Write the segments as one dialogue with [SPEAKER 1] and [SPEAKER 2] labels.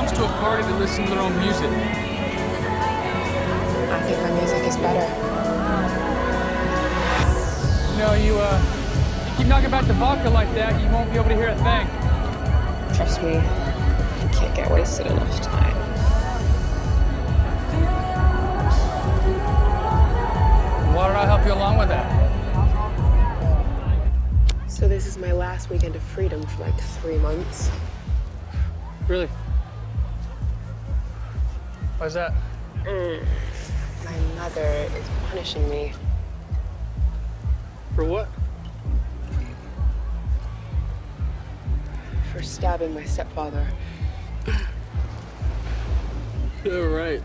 [SPEAKER 1] comes to a party to listen to their own music.
[SPEAKER 2] I think my music is better.
[SPEAKER 1] You know, you keep knocking back the vodka like that, you won't be able to hear a thing.
[SPEAKER 2] Trust me, I can't get wasted enough time.
[SPEAKER 1] Why don't I help you along with that?
[SPEAKER 2] So this is my last weekend of freedom for like 3 months.
[SPEAKER 1] Really? Why's that?
[SPEAKER 2] My mother is punishing me.
[SPEAKER 1] For what?
[SPEAKER 2] For stabbing my stepfather.
[SPEAKER 1] Yeah, right.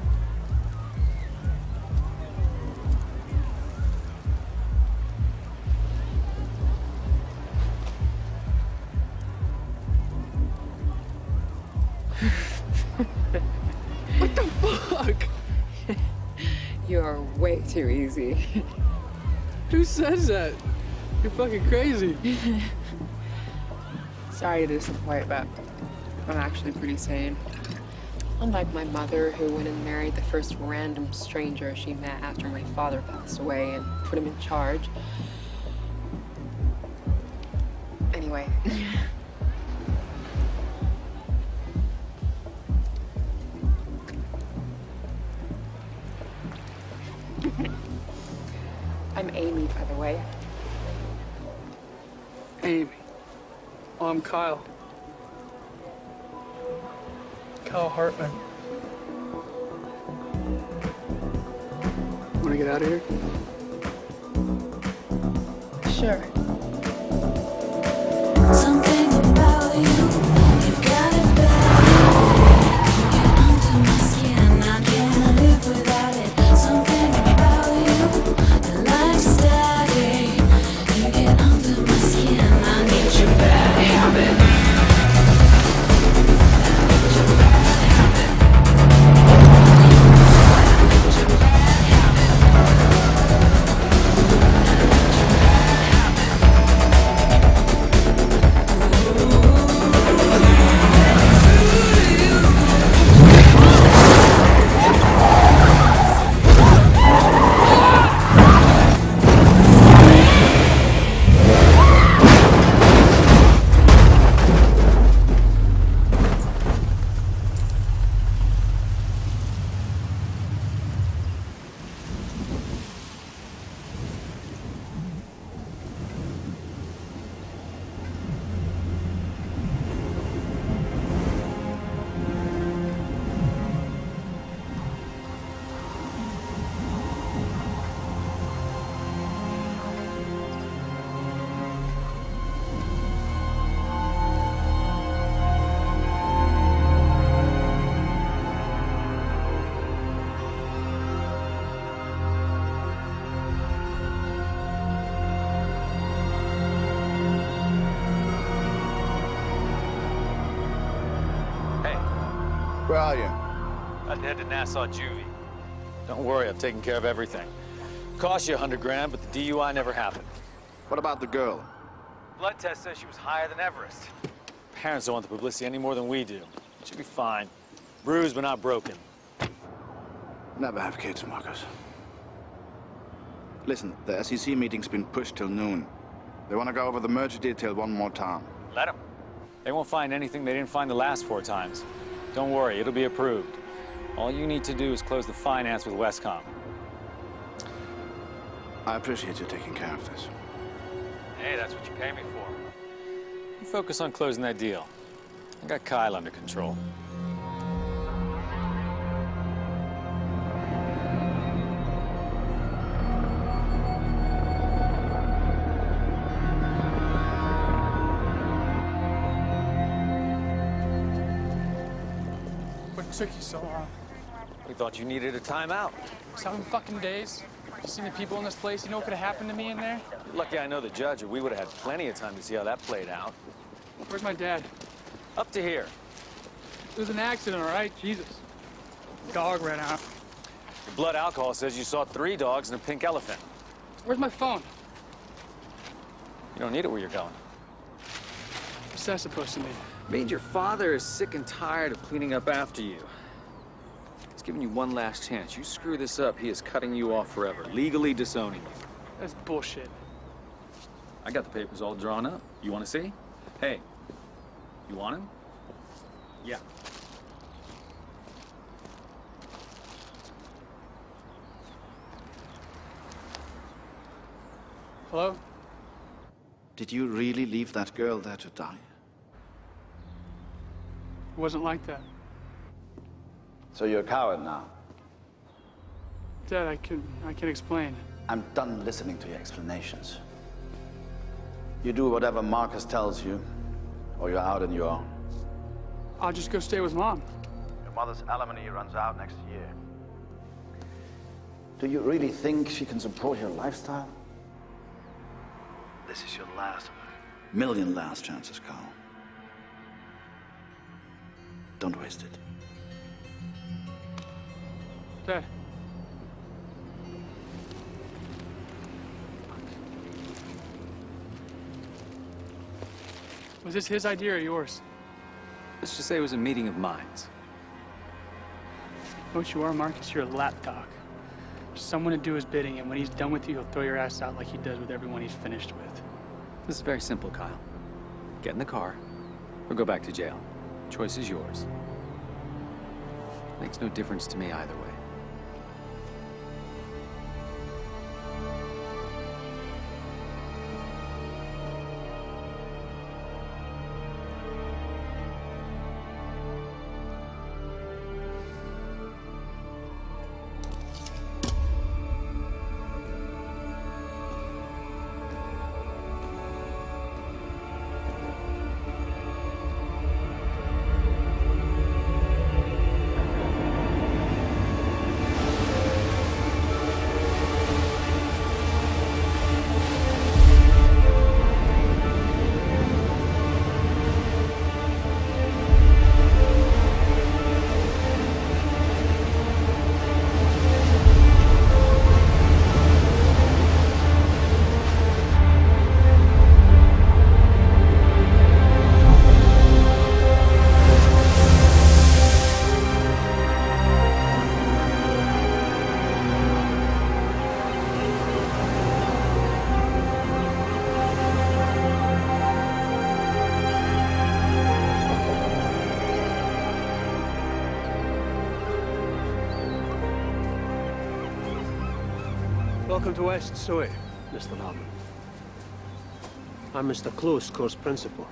[SPEAKER 2] What the fuck? You're way too easy.
[SPEAKER 1] Who says that? You're fucking crazy.
[SPEAKER 2] Sorry to disappoint, but I'm actually pretty sane. Unlike my mother, who went and married the first random stranger she met after my father passed away and put him in charge. Anyway. I'm Amy, by the way.
[SPEAKER 1] Amy. Oh, I'm Kyle. Kyle Hartman. Wanna get out of here?
[SPEAKER 2] Sure.
[SPEAKER 3] Something about you, you've got it better. You're under my skin, I can't live without it. Something about you, you're like static. You get under my skin, I need your bad habit.
[SPEAKER 4] Where are you?
[SPEAKER 5] I'd head to Nassau Juvie. Don't worry, I've taken care of everything. Cost you $100 grand, but the DUI never happened.
[SPEAKER 4] What about the girl?
[SPEAKER 5] Blood test says she was higher than Everest. Parents don't want the publicity any more than we do. She'll be fine. Bruised, but not broken.
[SPEAKER 4] Never have kids, Marcus. Listen, the SEC meeting's been pushed till noon. They want to go over the merger detail one more time.
[SPEAKER 5] Let them. They won't find anything they didn't find the last 4 times. Don't worry, it'll be approved. All you need to do is close the finance with Westcom.
[SPEAKER 4] I appreciate you taking care of this.
[SPEAKER 5] Hey, that's what you pay me for. You focus on closing that deal. I got Kyle under control.
[SPEAKER 1] What took you so long?
[SPEAKER 5] We thought you needed a timeout.
[SPEAKER 1] 7 fucking days? You seen the people in this place? You know what could have happened to me in there?
[SPEAKER 5] You're lucky I know the judge, or we would have had plenty of time to see how that played out.
[SPEAKER 1] Where's my dad?
[SPEAKER 5] Up to here.
[SPEAKER 1] It was an accident, all right? Jesus. Dog ran out.
[SPEAKER 5] Your blood alcohol says you saw 3 dogs and a pink elephant.
[SPEAKER 1] Where's my phone?
[SPEAKER 5] You don't need it where you're going.
[SPEAKER 1] What's that supposed to mean?
[SPEAKER 5] Means your father is sick and tired of cleaning up after you. He's giving you one last chance. You screw this up, he is cutting you off forever, legally disowning you.
[SPEAKER 1] That's bullshit.
[SPEAKER 5] I got the papers all drawn up. You want to see? Hey, you want him? Yeah.
[SPEAKER 1] Hello?
[SPEAKER 4] Did you really leave that girl there to die?
[SPEAKER 1] It wasn't like that.
[SPEAKER 4] So you're a coward now?
[SPEAKER 1] Dad, I can explain.
[SPEAKER 4] I'm done listening to your explanations. You do whatever Marcus tells you, or you're out on your own.
[SPEAKER 1] I'll just go stay with Mom.
[SPEAKER 4] Your mother's alimony runs out next year. Do you really think she can support your lifestyle? This is your last of a million last chances, Carl. Don't waste it.
[SPEAKER 1] Dad. Was this his idea or yours?
[SPEAKER 5] Let's just say it was a meeting of minds.
[SPEAKER 1] You know what you are, Marcus? You're a lapdog. Someone to do his bidding, and when he's done with you, he'll throw your ass out like he does with everyone he's finished with.
[SPEAKER 5] This is very simple, Kyle. Get in the car, or go back to jail. Choice is yours. Makes no difference to me either way.
[SPEAKER 6] Welcome to West Soy, Mr. Hartman. I'm Mr. Close, course principal.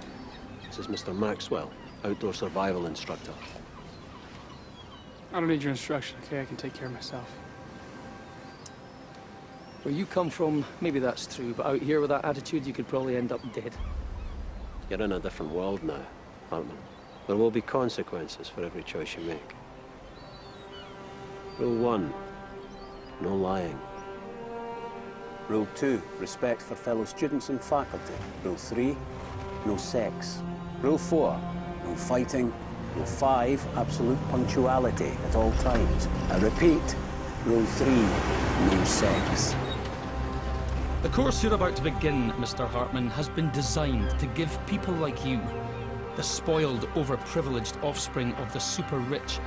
[SPEAKER 6] This is Mr. Maxwell, outdoor survival instructor.
[SPEAKER 1] I don't need your instruction, okay? I can take care of myself.
[SPEAKER 6] Where you come from, maybe that's true, but out here with that attitude, you could probably end up dead. You're in a different world now, Hartman. There will be consequences for every choice you make. Rule 1, no lying.
[SPEAKER 7] Rule 2, respect for fellow students and faculty. Rule 3, no sex. Rule 4, no fighting. Rule 5, absolute punctuality at all times. I repeat, Rule 3, no sex.
[SPEAKER 8] The course you're about to begin, Mr. Hartman, has been designed to give people like you, the spoiled, overprivileged offspring of the super-rich,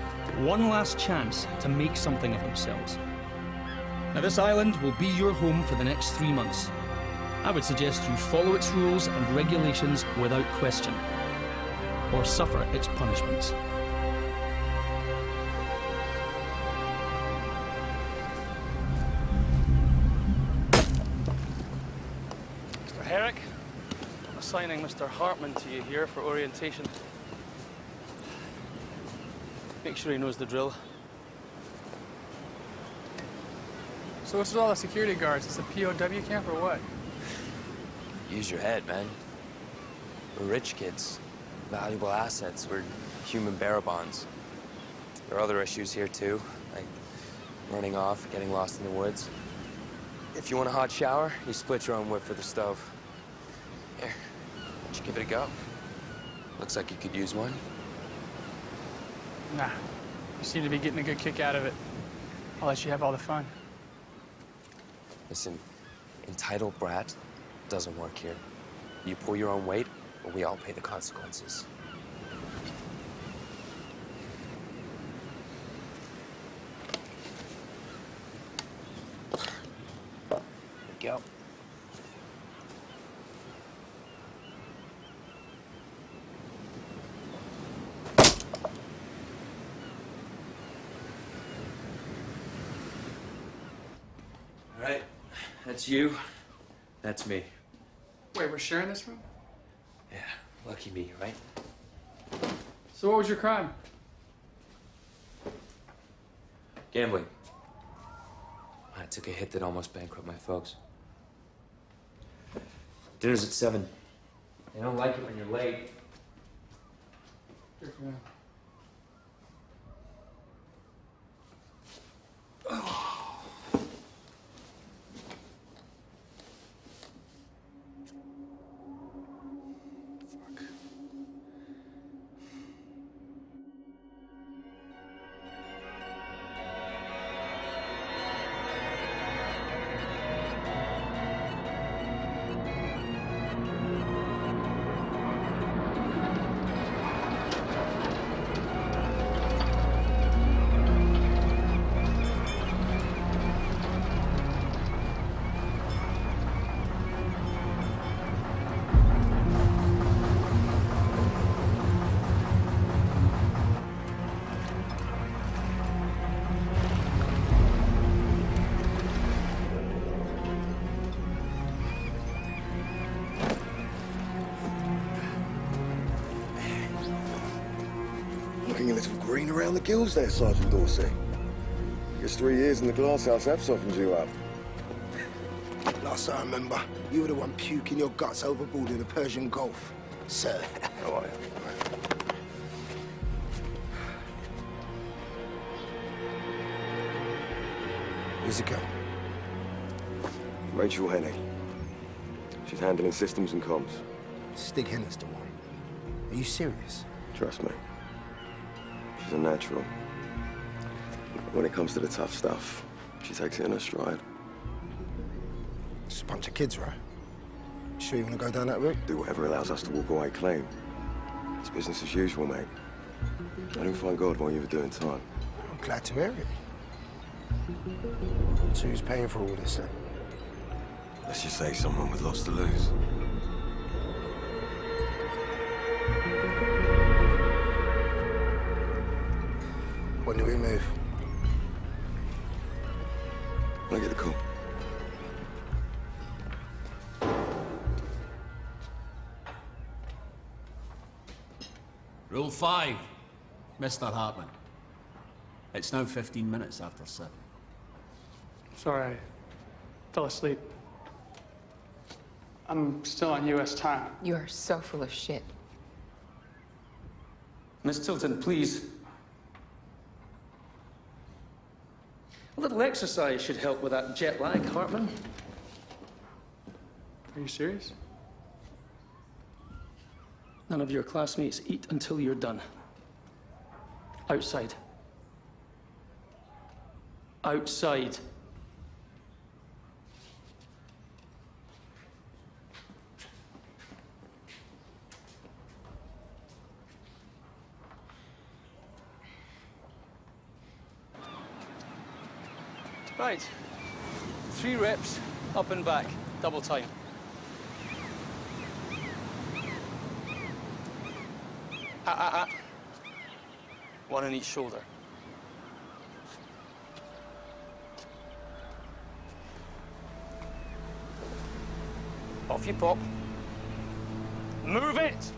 [SPEAKER 8] one last chance to make something of themselves. Now, this island will be your home for the next 3 months. I would suggest you follow its rules and regulations without question, or suffer its punishments.
[SPEAKER 6] Mr. Herrick, I'm assigning Mr. Hartman to you here for orientation. Make sure he knows the drill.
[SPEAKER 1] So what's with all the security guards? It's a POW camp or what?
[SPEAKER 9] Use your head, man. We're rich kids. Valuable assets. We're human bearer bonds. There are other issues here, too, like running off, getting lost in the woods. If you want a hot shower, you split your own wood for the stove. Here, why don't you give it a go? Looks like you could use one.
[SPEAKER 1] Nah. You seem to be getting a good kick out of it. I'll let you have all the fun.
[SPEAKER 9] Listen, entitled brat doesn't work here. You pull your own weight, or we all pay the consequences. Right. That's you. That's me.
[SPEAKER 1] Wait, we're sharing this room?
[SPEAKER 9] Yeah, lucky me, right?
[SPEAKER 1] So what was your crime?
[SPEAKER 9] Gambling. I took a hit that almost bankrupted my folks. Dinner's at 7. They don't like it when you're late.
[SPEAKER 1] Here for now.
[SPEAKER 10] Looking a little green around the gills there, Sergeant Dorsey. Guess 3 years in the glass house have softened you up.
[SPEAKER 11] Last I remember, you were the one puking your guts overboard in the Persian Gulf. Sir.
[SPEAKER 10] How are you?
[SPEAKER 11] Where's it go?
[SPEAKER 10] Rachel Henney. She's handling systems and comms.
[SPEAKER 11] Stig Henner's the one. Are you serious?
[SPEAKER 10] Trust me. She's a natural. When it comes to the tough stuff, she takes it in her stride.
[SPEAKER 11] Just a bunch of kids, right? Sure you want to go down that route?
[SPEAKER 10] Do whatever allows us to walk away clean. It's business as usual, mate. I didn't find God while you were doing time.
[SPEAKER 11] I'm glad to hear it. So who's paying for all this, then?
[SPEAKER 10] Let's just say someone with lots to lose.
[SPEAKER 11] When do we move?
[SPEAKER 10] When I get the call.
[SPEAKER 7] Rule 5, Mr. Hartman. It's now 15 minutes after 7.
[SPEAKER 1] Sorry, I fell asleep. I'm still on U.S. time.
[SPEAKER 2] You are so full of shit.
[SPEAKER 8] Miss Tilton, please. A little exercise should help with that jet lag, Hartman.
[SPEAKER 1] Are you serious?
[SPEAKER 8] None of your classmates eat until you're done. Outside. Outside. Right. 3 reps, up and back, double time. One on each shoulder. Off you pop. Move it!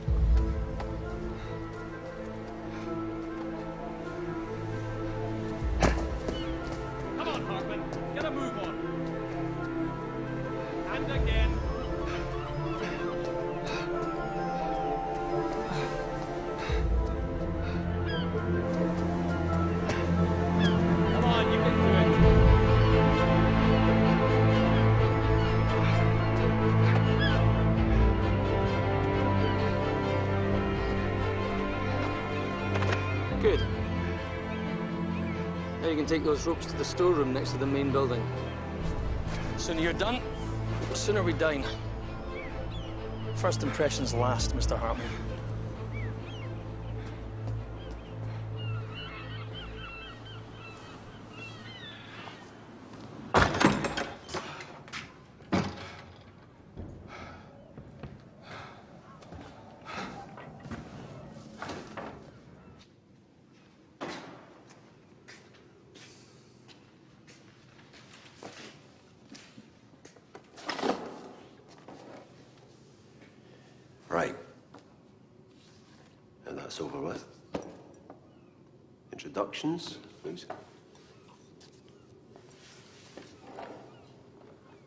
[SPEAKER 8] Come on, Hartman. Get a move on. And again. Come on, you can do it. Good. Now you can take those ropes to the storeroom next to the main building. Sooner you're done, the sooner we dine. First impressions last, Mr. Hartman.
[SPEAKER 6] Right. And that's over with. Introductions, please.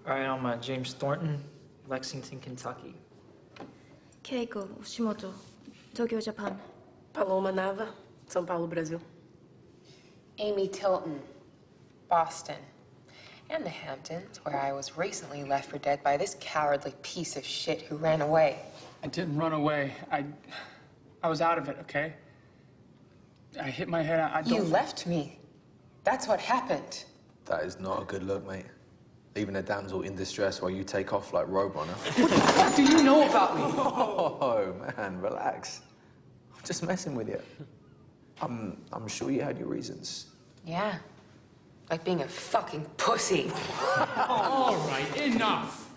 [SPEAKER 12] All right, I'm James Thornton, Lexington, Kentucky.
[SPEAKER 13] Keiko Ushimoto, Tokyo, Japan.
[SPEAKER 14] Paloma Nava, São Paulo, Brazil.
[SPEAKER 2] Amy Tilton, Boston. And the Hamptons, where I was recently left for dead by this cowardly piece of shit who ran away.
[SPEAKER 1] I didn't run away. I was out of it, okay? I hit my head. I don't...
[SPEAKER 2] You left me. That's what happened.
[SPEAKER 15] That is not a good look, mate. Leaving a damsel in distress while you take off like Roadrunner.
[SPEAKER 2] What the fuck do you know about me?
[SPEAKER 15] Oh, man, relax. I'm just messing with you. I'm sure you had your reasons.
[SPEAKER 2] Yeah. Like being a fucking pussy.
[SPEAKER 1] All right, enough.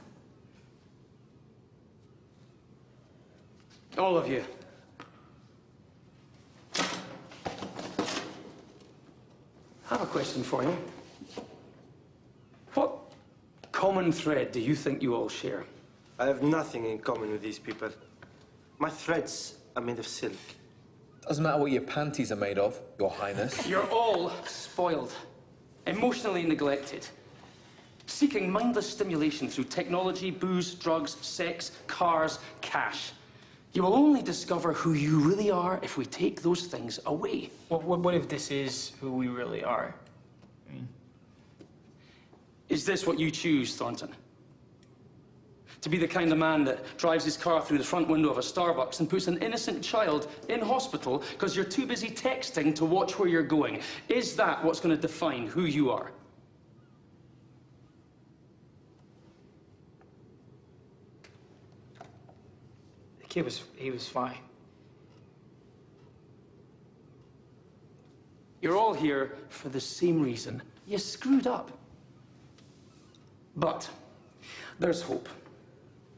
[SPEAKER 1] All of you. I have a question for you. What common thread do you think you all share?
[SPEAKER 16] I have nothing in common with these people. My threads are made of silk.
[SPEAKER 15] Doesn't matter what your panties are made of, Your Highness.
[SPEAKER 8] You're all spoiled, emotionally neglected, seeking mindless stimulation through technology, booze, drugs, sex, cars, cash. You will only discover who you really are if we take those things away.
[SPEAKER 12] What if this is who we really are?
[SPEAKER 8] Is this what you choose, Thornton? To be the kind of man that drives his car through the front window of a Starbucks and puts an innocent child in hospital because you're too busy texting to watch where you're going? Is that what's going to define who you are?
[SPEAKER 12] The kid he was fine.
[SPEAKER 8] You're all here for the same reason. You screwed up. But there's hope.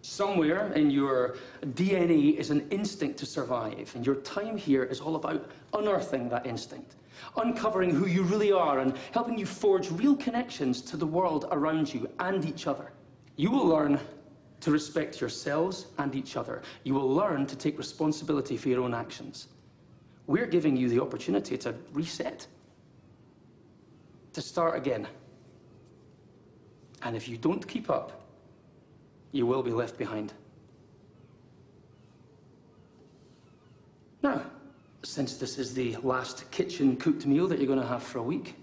[SPEAKER 8] Somewhere in your DNA is an instinct to survive, and your time here is all about unearthing that instinct, uncovering who you really are, and helping you forge real connections to the world around you and each other. You will learn to respect yourselves and each other. You will learn to take responsibility for your own actions. We're giving you the opportunity to reset, to start again. And if you don't keep up, you will be left behind. Now, since this is the last kitchen-cooked meal that you're going to have for a week,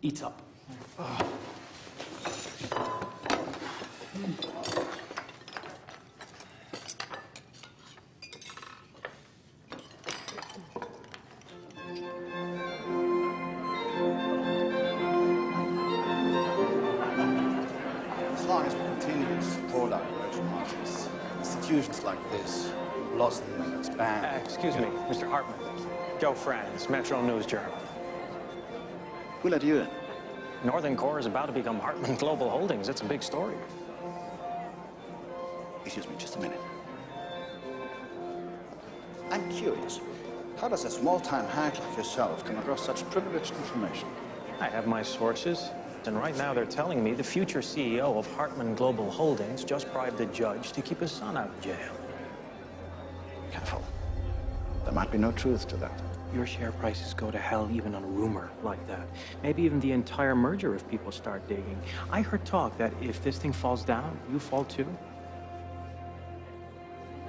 [SPEAKER 8] eat up.
[SPEAKER 4] As long as we continue to support our emerging artists, institutions like this blossom and expand.
[SPEAKER 17] Excuse me, Mr. Hartman. Joe Franz, Metro News Journal.
[SPEAKER 4] Who let you in?
[SPEAKER 17] Northern Core is about to become Hartman Global Holdings. It's a big story.
[SPEAKER 4] Excuse me, just a minute. I'm curious. How does a small-time hack like yourself come across such privileged information?
[SPEAKER 17] I have my sources, and right now they're telling me the future CEO of Hartman Global Holdings just bribed a judge to keep his son out of jail.
[SPEAKER 4] Careful. There might be no truth to that.
[SPEAKER 17] Your share prices go to hell even on a rumor like that. Maybe even the entire merger if people start digging. I heard talk that if this thing falls down, you fall too.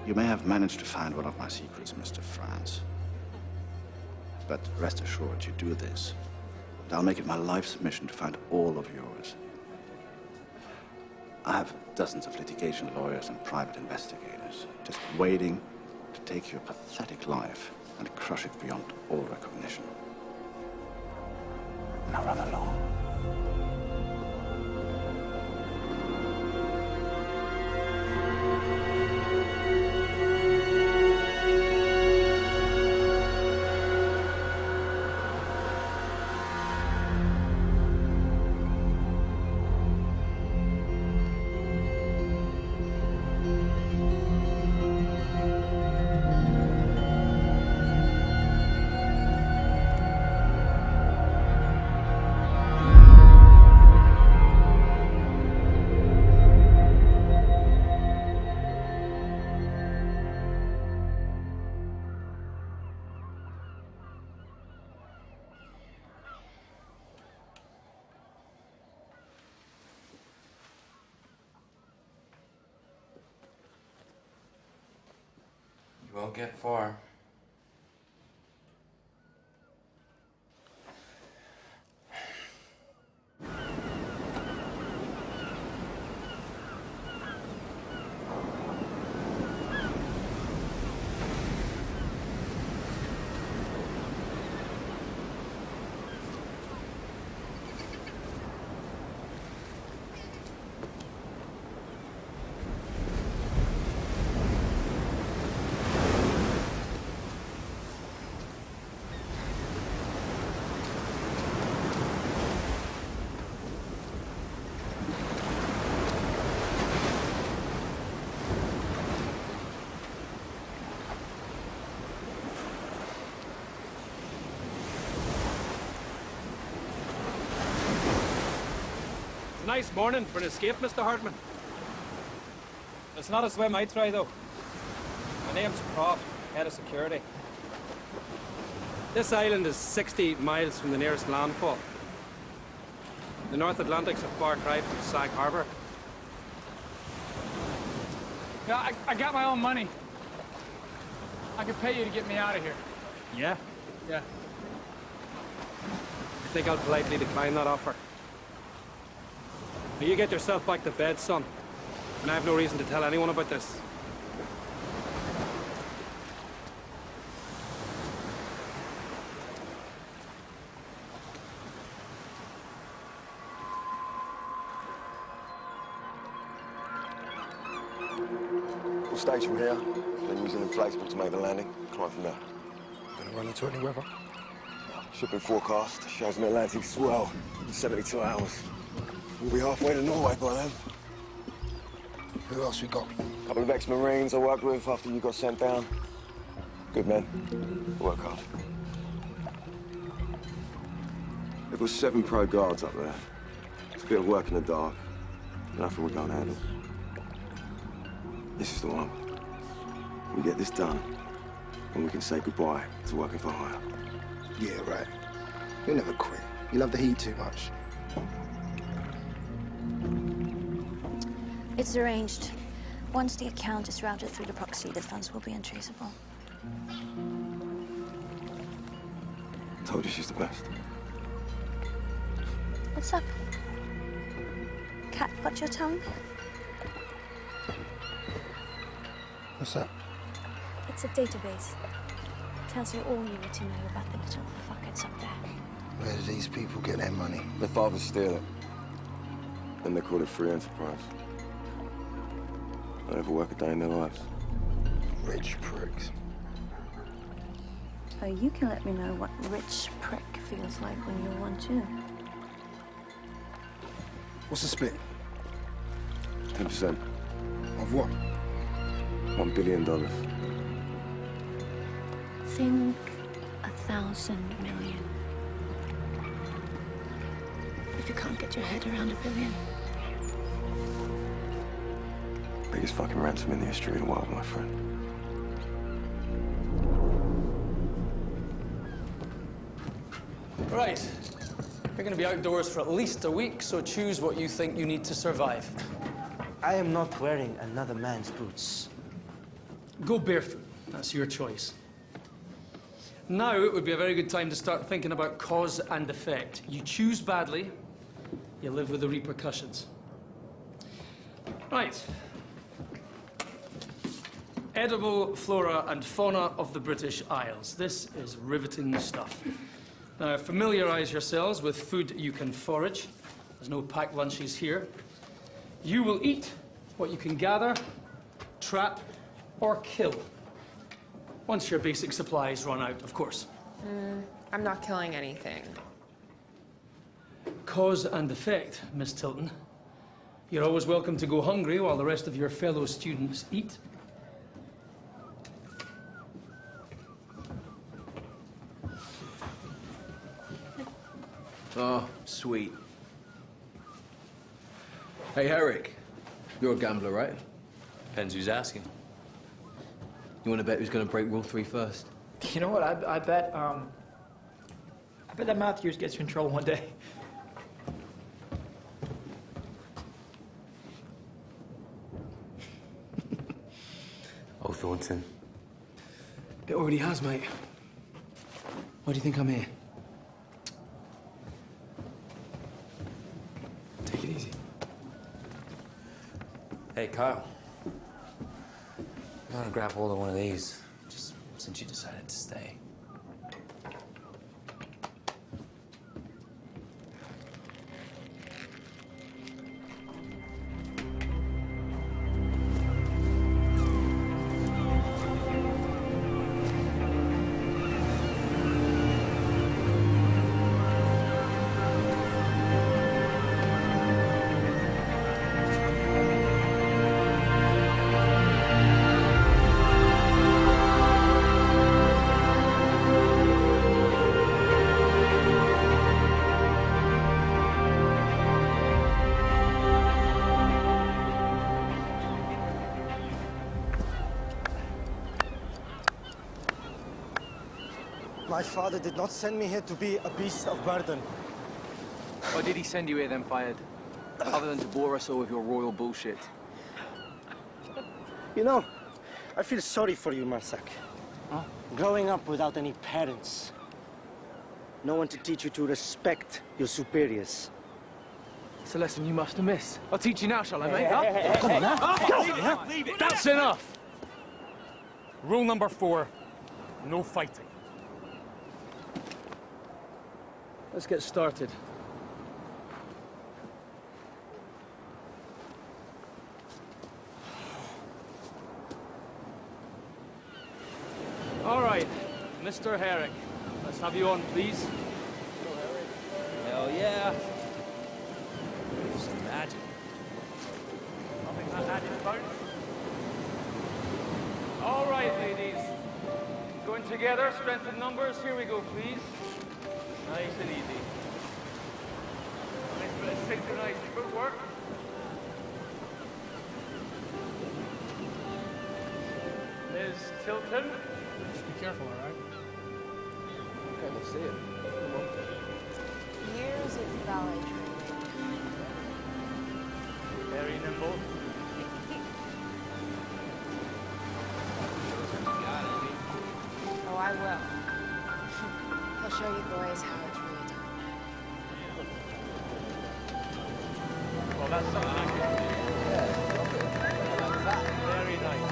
[SPEAKER 4] You may have managed to find one of my secrets, Mr. Franz. But rest assured, you do this, and I'll make it my life's mission to find all of yours. I have dozens of litigation lawyers and private investigators just waiting to take your pathetic life and crush it beyond all recognition. Now run along.
[SPEAKER 9] You won't get far.
[SPEAKER 6] Nice morning for an escape, Mr. Hartman. It's not a swim I'd try, though. My name's Croft, head of security. This island is 60 miles from the nearest landfall. The North Atlantic's a far cry from Sag Harbor.
[SPEAKER 1] Yeah, I got my own money. I could pay you to get me out of here.
[SPEAKER 6] Yeah?
[SPEAKER 1] Yeah.
[SPEAKER 6] I think I'll politely decline that offer. Now you get yourself back to bed, son. And I have no reason to tell anyone about this.
[SPEAKER 10] We'll stage from here, then use an inflatable to make the landing. Climb from there.
[SPEAKER 11] Gonna run into any weather?
[SPEAKER 10] Shipping forecast shows an Atlantic swell in 72 hours. We'll be halfway to Norway by then.
[SPEAKER 11] Who else we got?
[SPEAKER 10] A couple of ex-Marines I worked with after you got sent down. Good men. Work hard. There was 7 pro guards up there. It's a bit of work in the dark. Nothing we can't handle. This is the one. We get this done, and we can say goodbye to working for hire.
[SPEAKER 11] Yeah, right. You'll never quit. You love the heat too much.
[SPEAKER 13] It's arranged. Once the account is routed through the proxy, the funds will be untraceable.
[SPEAKER 10] Told you she's the best.
[SPEAKER 13] What's up? Cat got your tongue?
[SPEAKER 11] What's that?
[SPEAKER 13] It's a database. Tells you all you need to know about the little fuckers up there.
[SPEAKER 11] Where do these people get their money?
[SPEAKER 10] Their fathers steal it. Then they call it free enterprise. They never work a day in their lives.
[SPEAKER 11] Rich pricks.
[SPEAKER 13] So you can let me know what rich prick feels like when you're one too.
[SPEAKER 11] What's the split?
[SPEAKER 10] 10%.
[SPEAKER 11] Of what?
[SPEAKER 10] $1 billion.
[SPEAKER 13] Think 1,000 million. If you can't get your head around $1 billion.
[SPEAKER 10] Biggest fucking ransom in the history of the world, my friend.
[SPEAKER 8] Right. You're going to be outdoors for at least a week, so choose what you think you need to survive.
[SPEAKER 16] I am not wearing another man's boots.
[SPEAKER 8] Go barefoot. That's your choice. Now it would be a very good time to start thinking about cause and effect. You choose badly, you live with the repercussions. Right. Edible flora and fauna of the British Isles. This is riveting stuff. Now, familiarize yourselves with food you can forage. There's no packed lunches here. You will eat what you can gather, trap, or kill. Once your basic supplies run out, of course.
[SPEAKER 2] I'm not killing anything.
[SPEAKER 8] Cause and effect, Miss Tilton. You're always welcome to go hungry while the rest of your fellow students eat.
[SPEAKER 18] Oh, sweet. Hey, Eric. You're a gambler, right?
[SPEAKER 9] Depends who's asking.
[SPEAKER 18] You want to bet who's going to break Rule 3 first?
[SPEAKER 12] You know what? I bet that Matthews gets you in trouble one day.
[SPEAKER 9] Oh, Thornton.
[SPEAKER 18] It already has, mate. Why do you think I'm here? Take it easy.
[SPEAKER 9] Hey, Kyle. I want to grab hold of one of these, just since you decided to stay.
[SPEAKER 16] My father did not send me here to be a beast of burden.
[SPEAKER 18] Why did he send you here then, Fayed? Other than to bore us all with your royal bullshit.
[SPEAKER 16] You know, I feel sorry for you, Marsak.
[SPEAKER 18] Huh?
[SPEAKER 16] Growing up without any parents. No one to teach you to respect your superiors.
[SPEAKER 18] It's a lesson you must have missed. I'll teach you now, shall I, mate? Huh?
[SPEAKER 16] Hey, come on, huh?
[SPEAKER 8] Leave it. That's enough! Rule number 4, no fighting.
[SPEAKER 6] Let's get started. All right, Mr. Herrick, let's have you on, please.
[SPEAKER 9] Hell yeah. Some magic.
[SPEAKER 8] Nothing that magic about. All right, ladies. Going together, strength in numbers. Here we go, please. Nice and easy. Nice bit of synchronized footwork. Ms. Tilton.
[SPEAKER 12] Just be careful, all right?
[SPEAKER 18] Okay, let's see it. Come on.
[SPEAKER 19] Years of ballet training.
[SPEAKER 8] Very nimble.
[SPEAKER 19] Oh, I will. I'll show you boys how it's really done.
[SPEAKER 8] Well, that's something I can do. Very nice.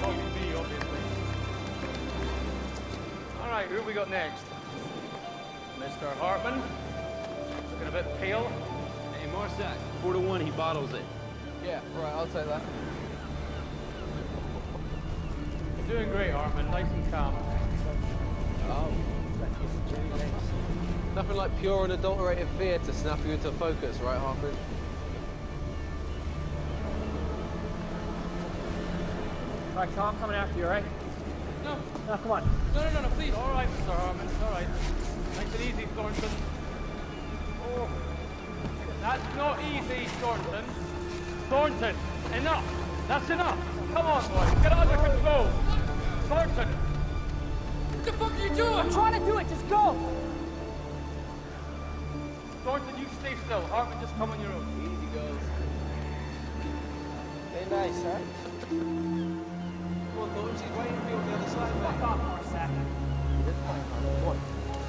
[SPEAKER 8] Not me, obviously. All right, who have we got next? Mr. Hartman. Looking a bit pale.
[SPEAKER 18] Hey, Marsak, 4-1, he bottles it. Yeah, right, I'll take that.
[SPEAKER 8] You're doing great, Hartman. Nice and calm.
[SPEAKER 18] Oh, nothing like pure unadulterated fear to snap you into focus, right, Hartman?
[SPEAKER 12] All right, Tom, coming after you, all right?
[SPEAKER 8] No.
[SPEAKER 12] No, come on.
[SPEAKER 8] No, please. All right, Mr. Hartman. It's all right. Nice and easy, Thornton. Oh. That's not easy, Thornton. Thornton, enough. That's enough. Come on, boys. Get under control. Thornton. What the fuck are you doing?
[SPEAKER 12] I'm trying to do it. Just go.
[SPEAKER 8] Thornton, you stay still. Hartman, just come on your own.
[SPEAKER 18] Easy goes.
[SPEAKER 16] Very nice, huh?
[SPEAKER 18] Come on, Thornton, she's waiting for you on the other side, mate.
[SPEAKER 12] Fuck off for a second.
[SPEAKER 16] Come on.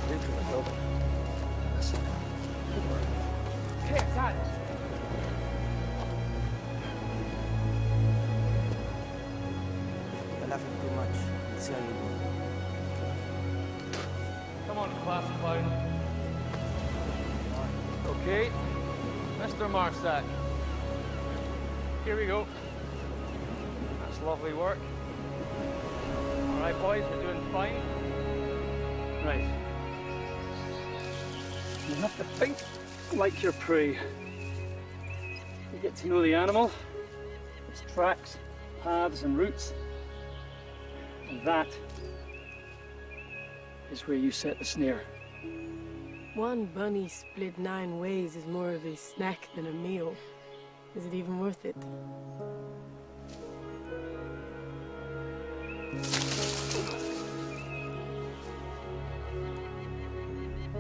[SPEAKER 16] Into the building.
[SPEAKER 12] Here, got it.
[SPEAKER 16] You're laughing too much. Let's see how you do.
[SPEAKER 8] Come on, class clown. Okay, Mr. Marsak. Here we go. That's lovely work. All right, boys, we're doing fine. Right.
[SPEAKER 1] You have to think like your prey. You get to know the animal, its tracks, paths, and routes. And that is where you set the snare.
[SPEAKER 14] One bunny split 9 ways is more of a snack than a meal. Is it even worth it?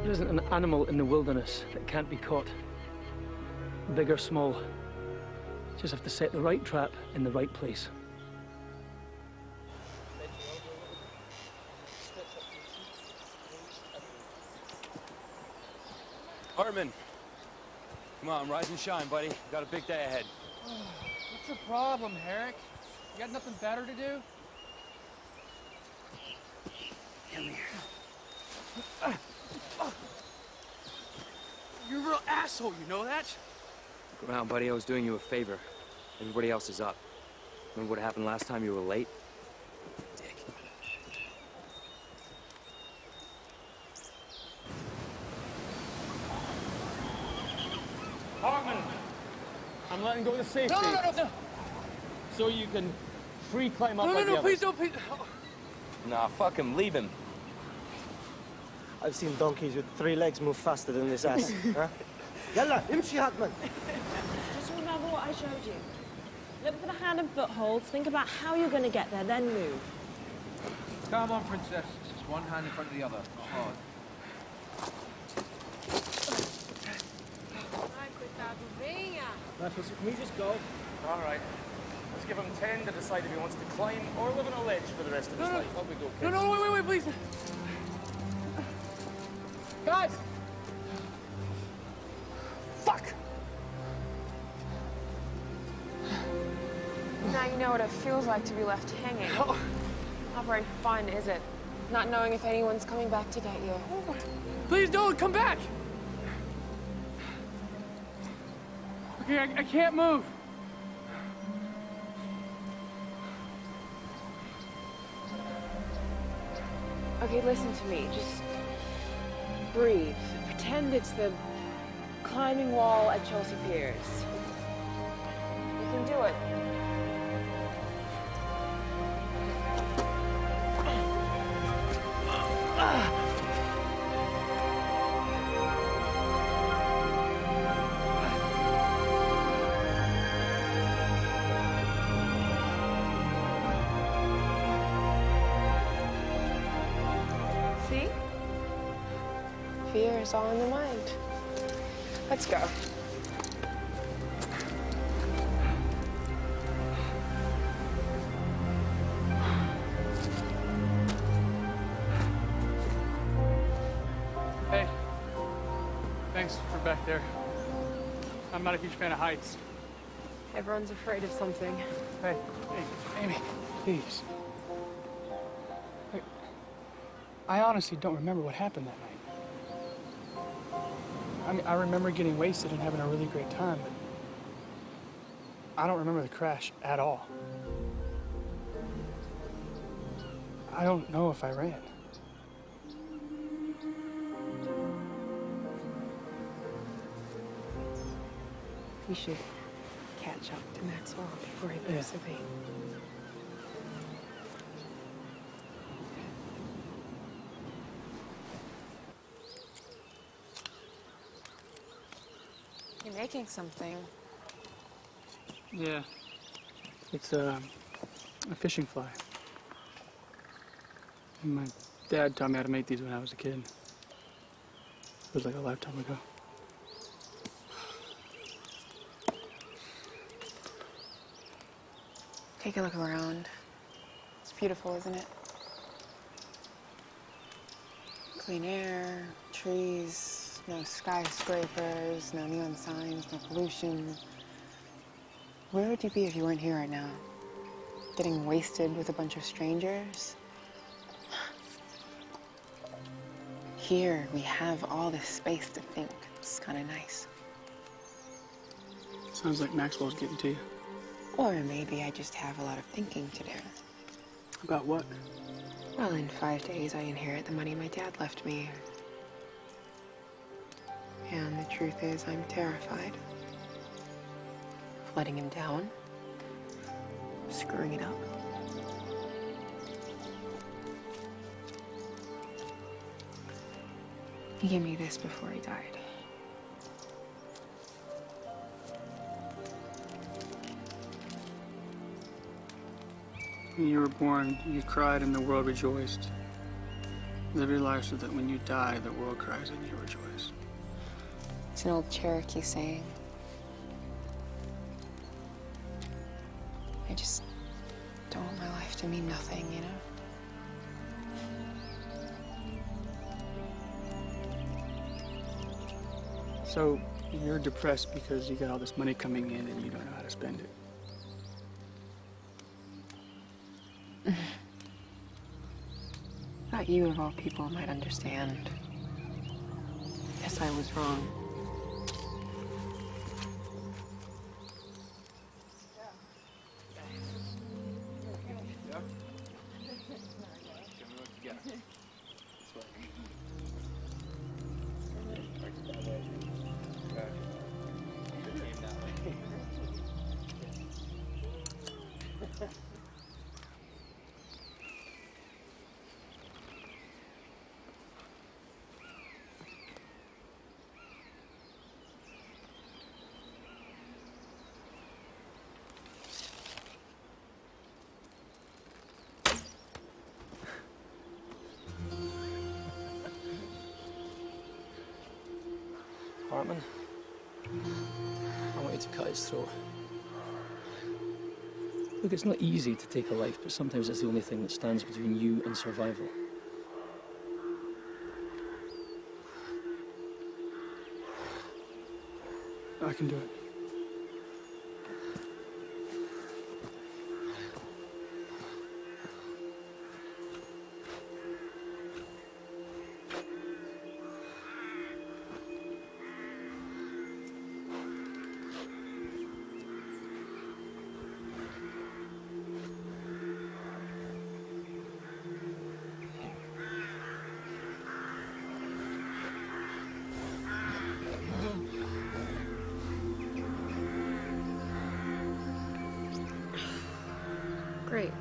[SPEAKER 6] There isn't an animal in the wilderness that can't be caught. Big or small. Just have to set the right trap in the right place.
[SPEAKER 9] Hartman. Come on, rise and shine, buddy. We got a big day ahead.
[SPEAKER 18] What's the problem, Herrick? You got nothing better to do?
[SPEAKER 16] Come here.
[SPEAKER 18] You're a real asshole, you know that?
[SPEAKER 9] Look around, buddy. I was doing you a favor. Everybody else is up. Remember what happened last time you were late? Dick.
[SPEAKER 1] Hartman, I'm letting go of the safety.
[SPEAKER 18] No.
[SPEAKER 1] So you can free climb up
[SPEAKER 18] No,
[SPEAKER 1] like the
[SPEAKER 18] please
[SPEAKER 1] others.
[SPEAKER 18] don't, please.
[SPEAKER 9] Nah, fuck him. Leave him.
[SPEAKER 16] I've seen donkeys with 3 legs move faster than this ass. Huh? Yalla, imshi Hartman.
[SPEAKER 20] Just remember what I showed you. Look for the hand and foot holds. Think about how you're going to get there, then move.
[SPEAKER 18] Come on, princess. It's just one hand in front of the other. Not hard.
[SPEAKER 1] Can we just go? All right. Let's give him 10 to decide if he wants to climb or live on a ledge for the rest of his life. Up we go, kids.
[SPEAKER 18] No, wait, please. Guys! Fuck!
[SPEAKER 2] Now you know what it feels like to be left hanging. Not very fun, is it? Not knowing if anyone's coming back to get you.
[SPEAKER 18] Please don't come back! Okay, I can't move.
[SPEAKER 2] Okay, listen to me. Just breathe. Pretend it's the climbing wall at Chelsea Piers. You can do it. See? Fear is all in the mind. Let's go.
[SPEAKER 18] Hey. Thanks for back there. I'm not a huge fan of heights.
[SPEAKER 2] Everyone's afraid of something.
[SPEAKER 18] Hey, Amy, please. I honestly don't remember what happened that night. I mean, I remember getting wasted and having a really great time, but I don't remember the crash at all. I don't know if I ran.
[SPEAKER 2] We should catch up to Maxwell before he moves away. You're making something.
[SPEAKER 18] Yeah. It's a fishing fly. My dad taught me how to make these when I was a kid. It was like a lifetime ago.
[SPEAKER 2] Take a look around. It's beautiful, isn't it? Clean air, trees, no skyscrapers, no neon signs, no pollution. Where would you be if you weren't here right now? Getting wasted with a bunch of strangers? Here, we have all this space to think. It's kind of nice.
[SPEAKER 18] Sounds like Maxwell's getting to you.
[SPEAKER 2] Or maybe I just have a lot of thinking to do.
[SPEAKER 18] About what?
[SPEAKER 2] Well, in 5 days, I inherit the money my dad left me. And the truth is, I'm terrified of letting him down, screwing it up. He gave me this before he died.
[SPEAKER 18] When you were born, you cried and the world rejoiced. Live your life so that when you die, the world cries and you rejoice.
[SPEAKER 2] It's an old Cherokee saying. I just don't want my life to mean nothing, you know?
[SPEAKER 18] So you're depressed because you got all this money coming in and you don't know how to spend it.
[SPEAKER 2] Thought you, of all people, might understand. Guess I was wrong.
[SPEAKER 8] Hartman, I want you to cut his throat. Look, it's not easy to take a life, but sometimes it's the only thing that stands between you and survival.
[SPEAKER 18] I can do it.
[SPEAKER 2] Great.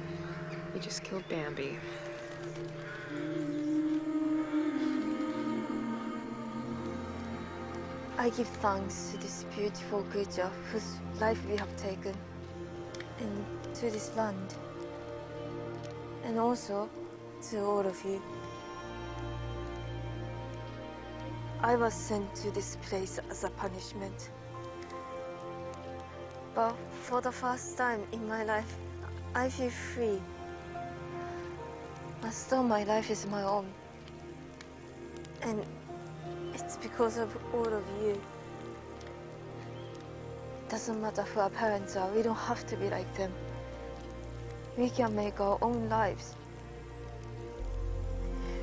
[SPEAKER 2] You just killed Bambi.
[SPEAKER 21] I give thanks to this beautiful creature whose life we have taken, and to this land, and also to all of you. I was sent to this place as a punishment. But for the first time in my life, I feel free. As though my life is my own. And it's because of all of you. Doesn't matter who our parents are, we don't have to be like them. We can make our own lives.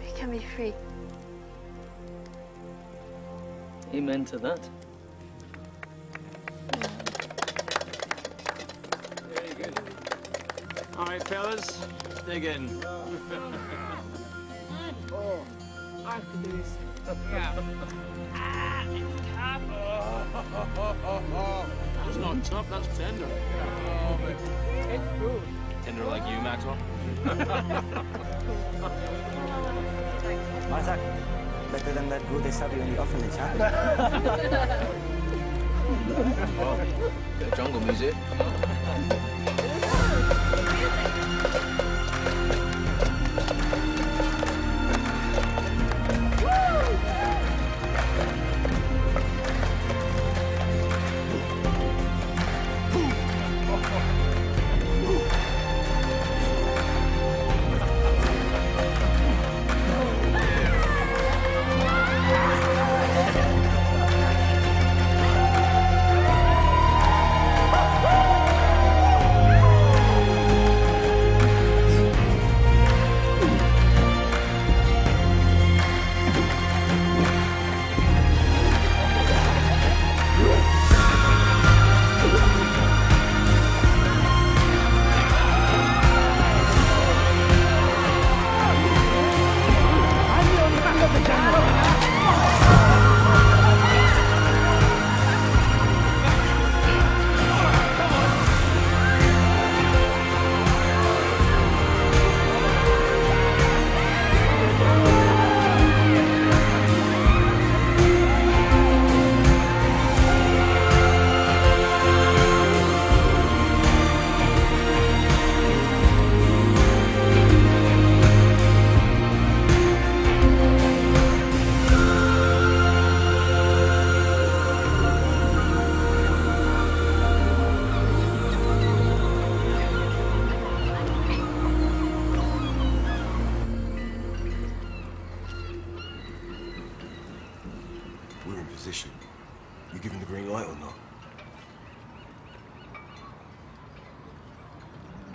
[SPEAKER 21] We can be free.
[SPEAKER 8] Amen to that.
[SPEAKER 5] Very good. All right, fellas, dig in.
[SPEAKER 14] Oh, I have to do this.
[SPEAKER 5] Yeah.
[SPEAKER 14] It's tough.
[SPEAKER 5] That's not tough, that's tender.
[SPEAKER 14] It's food.
[SPEAKER 5] Tender like you, Maxwell?
[SPEAKER 22] Isaac, better than that good they serve you in the orphanage, huh?
[SPEAKER 5] Oh, bit of jungle music.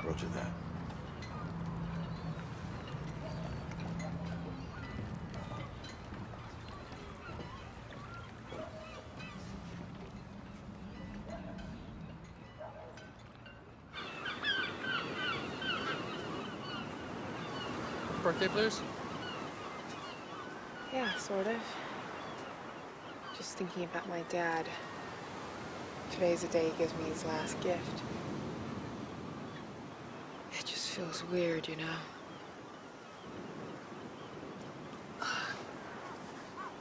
[SPEAKER 10] Roger that.
[SPEAKER 18] Birthday blues?
[SPEAKER 2] Yeah, sort of. Just thinking about my dad. Today's the day he gives me his last gift. It just feels weird, you know?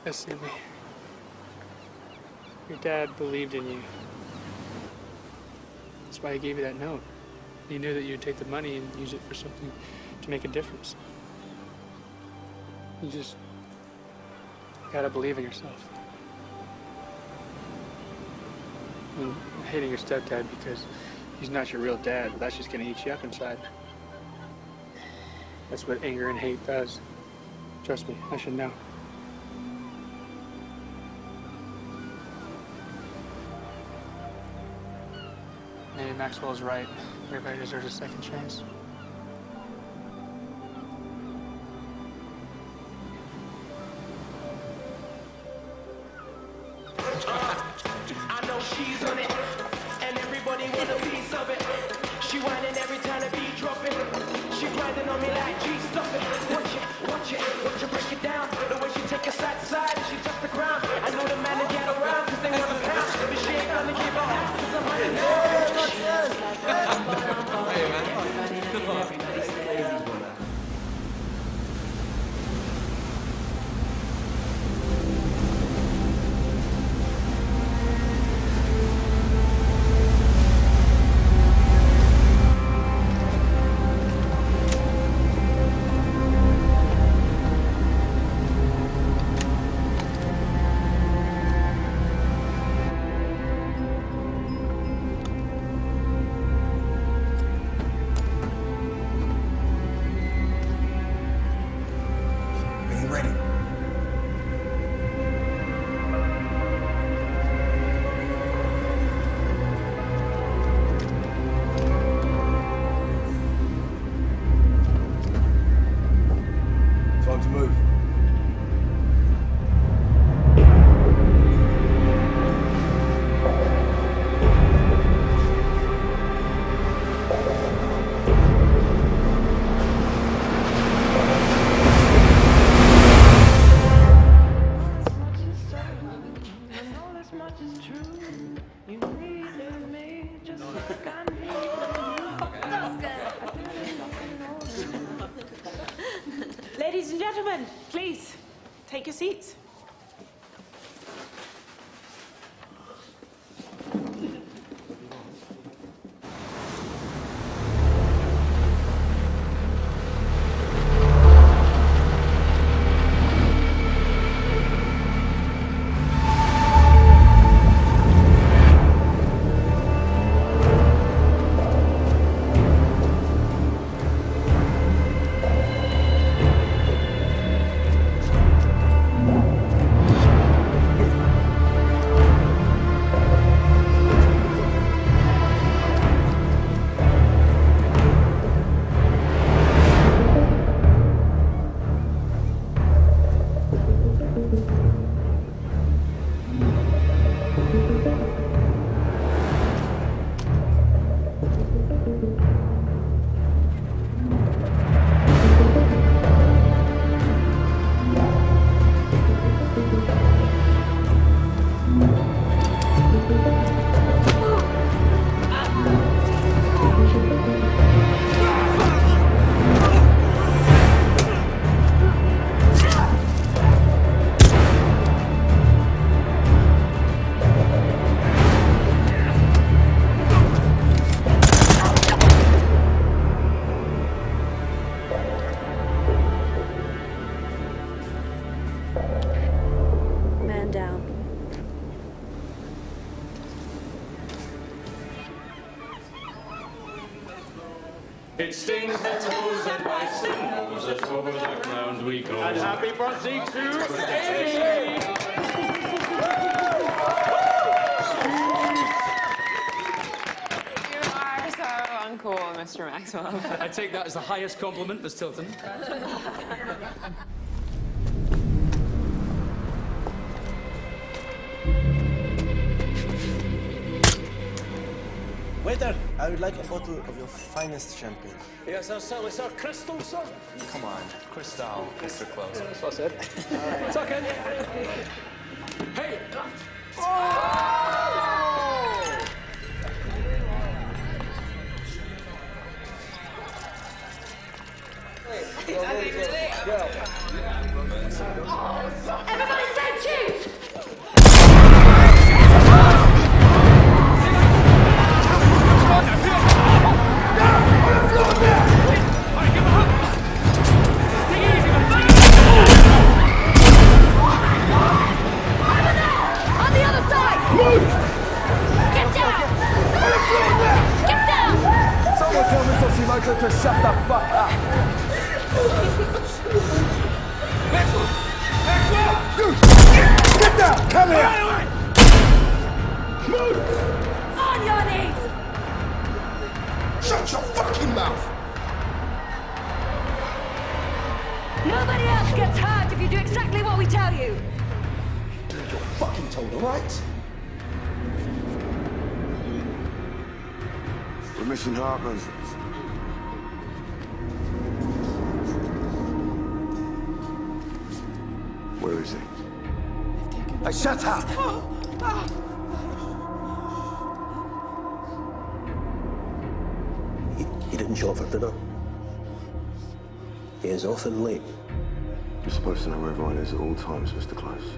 [SPEAKER 18] Listen to me. Your dad believed in you. That's why he gave you that note. He knew that you'd take the money and use it for something to make a difference. You just gotta believe in yourself. And hating your stepdad because he's not your real dad, that's just gonna eat you up inside. That's what anger and hate does. Trust me, I should know. Maybe Maxwell's right. Everybody deserves a second chance.
[SPEAKER 3] I know she's on it, and everybody want a piece of it. She whining every time the beat dropping. She grinding on me like G-stuff it. Watch it, break it down. The way she take us outside and she touch the ground. I know the man to get around, cause they want to pound. But she ain't gonna give her half, cause I'm running down. Hey man, good luck.
[SPEAKER 10] Time to move.
[SPEAKER 20] Ladies and gentlemen, please, take your seats.
[SPEAKER 13] Man down.
[SPEAKER 7] It stings the toes that bites the nose, that over the ground we go. And happy birthday to Stevie!
[SPEAKER 2] You are so sound cool, Mr. Maxwell.
[SPEAKER 8] I take that as the highest compliment, Miss Tilton.
[SPEAKER 16] Waiter, I would like a bottle of your finest champagne.
[SPEAKER 15] Yes, sir. It's our crystal, sir.
[SPEAKER 9] Come on, Cristal, Mr. Close.
[SPEAKER 15] That's what I said.
[SPEAKER 8] It's okay. Hey!
[SPEAKER 3] Everybody say cheese!
[SPEAKER 17] Someone tell Miss Oshimoto to shut the fuck up!
[SPEAKER 3] Maxwell!
[SPEAKER 17] Dude! Get down! Come here! Move!
[SPEAKER 3] On your knees!
[SPEAKER 11] Shut your fucking mouth!
[SPEAKER 3] Nobody else gets hurt if you do exactly what we tell you!
[SPEAKER 11] You're fucking told, alright?
[SPEAKER 10] We're missing Hartman. Where is he?
[SPEAKER 17] Hey, shut up!
[SPEAKER 6] He didn't show up for dinner. He is often late.
[SPEAKER 10] You're supposed to know where everyone is at all times, Mr. Close.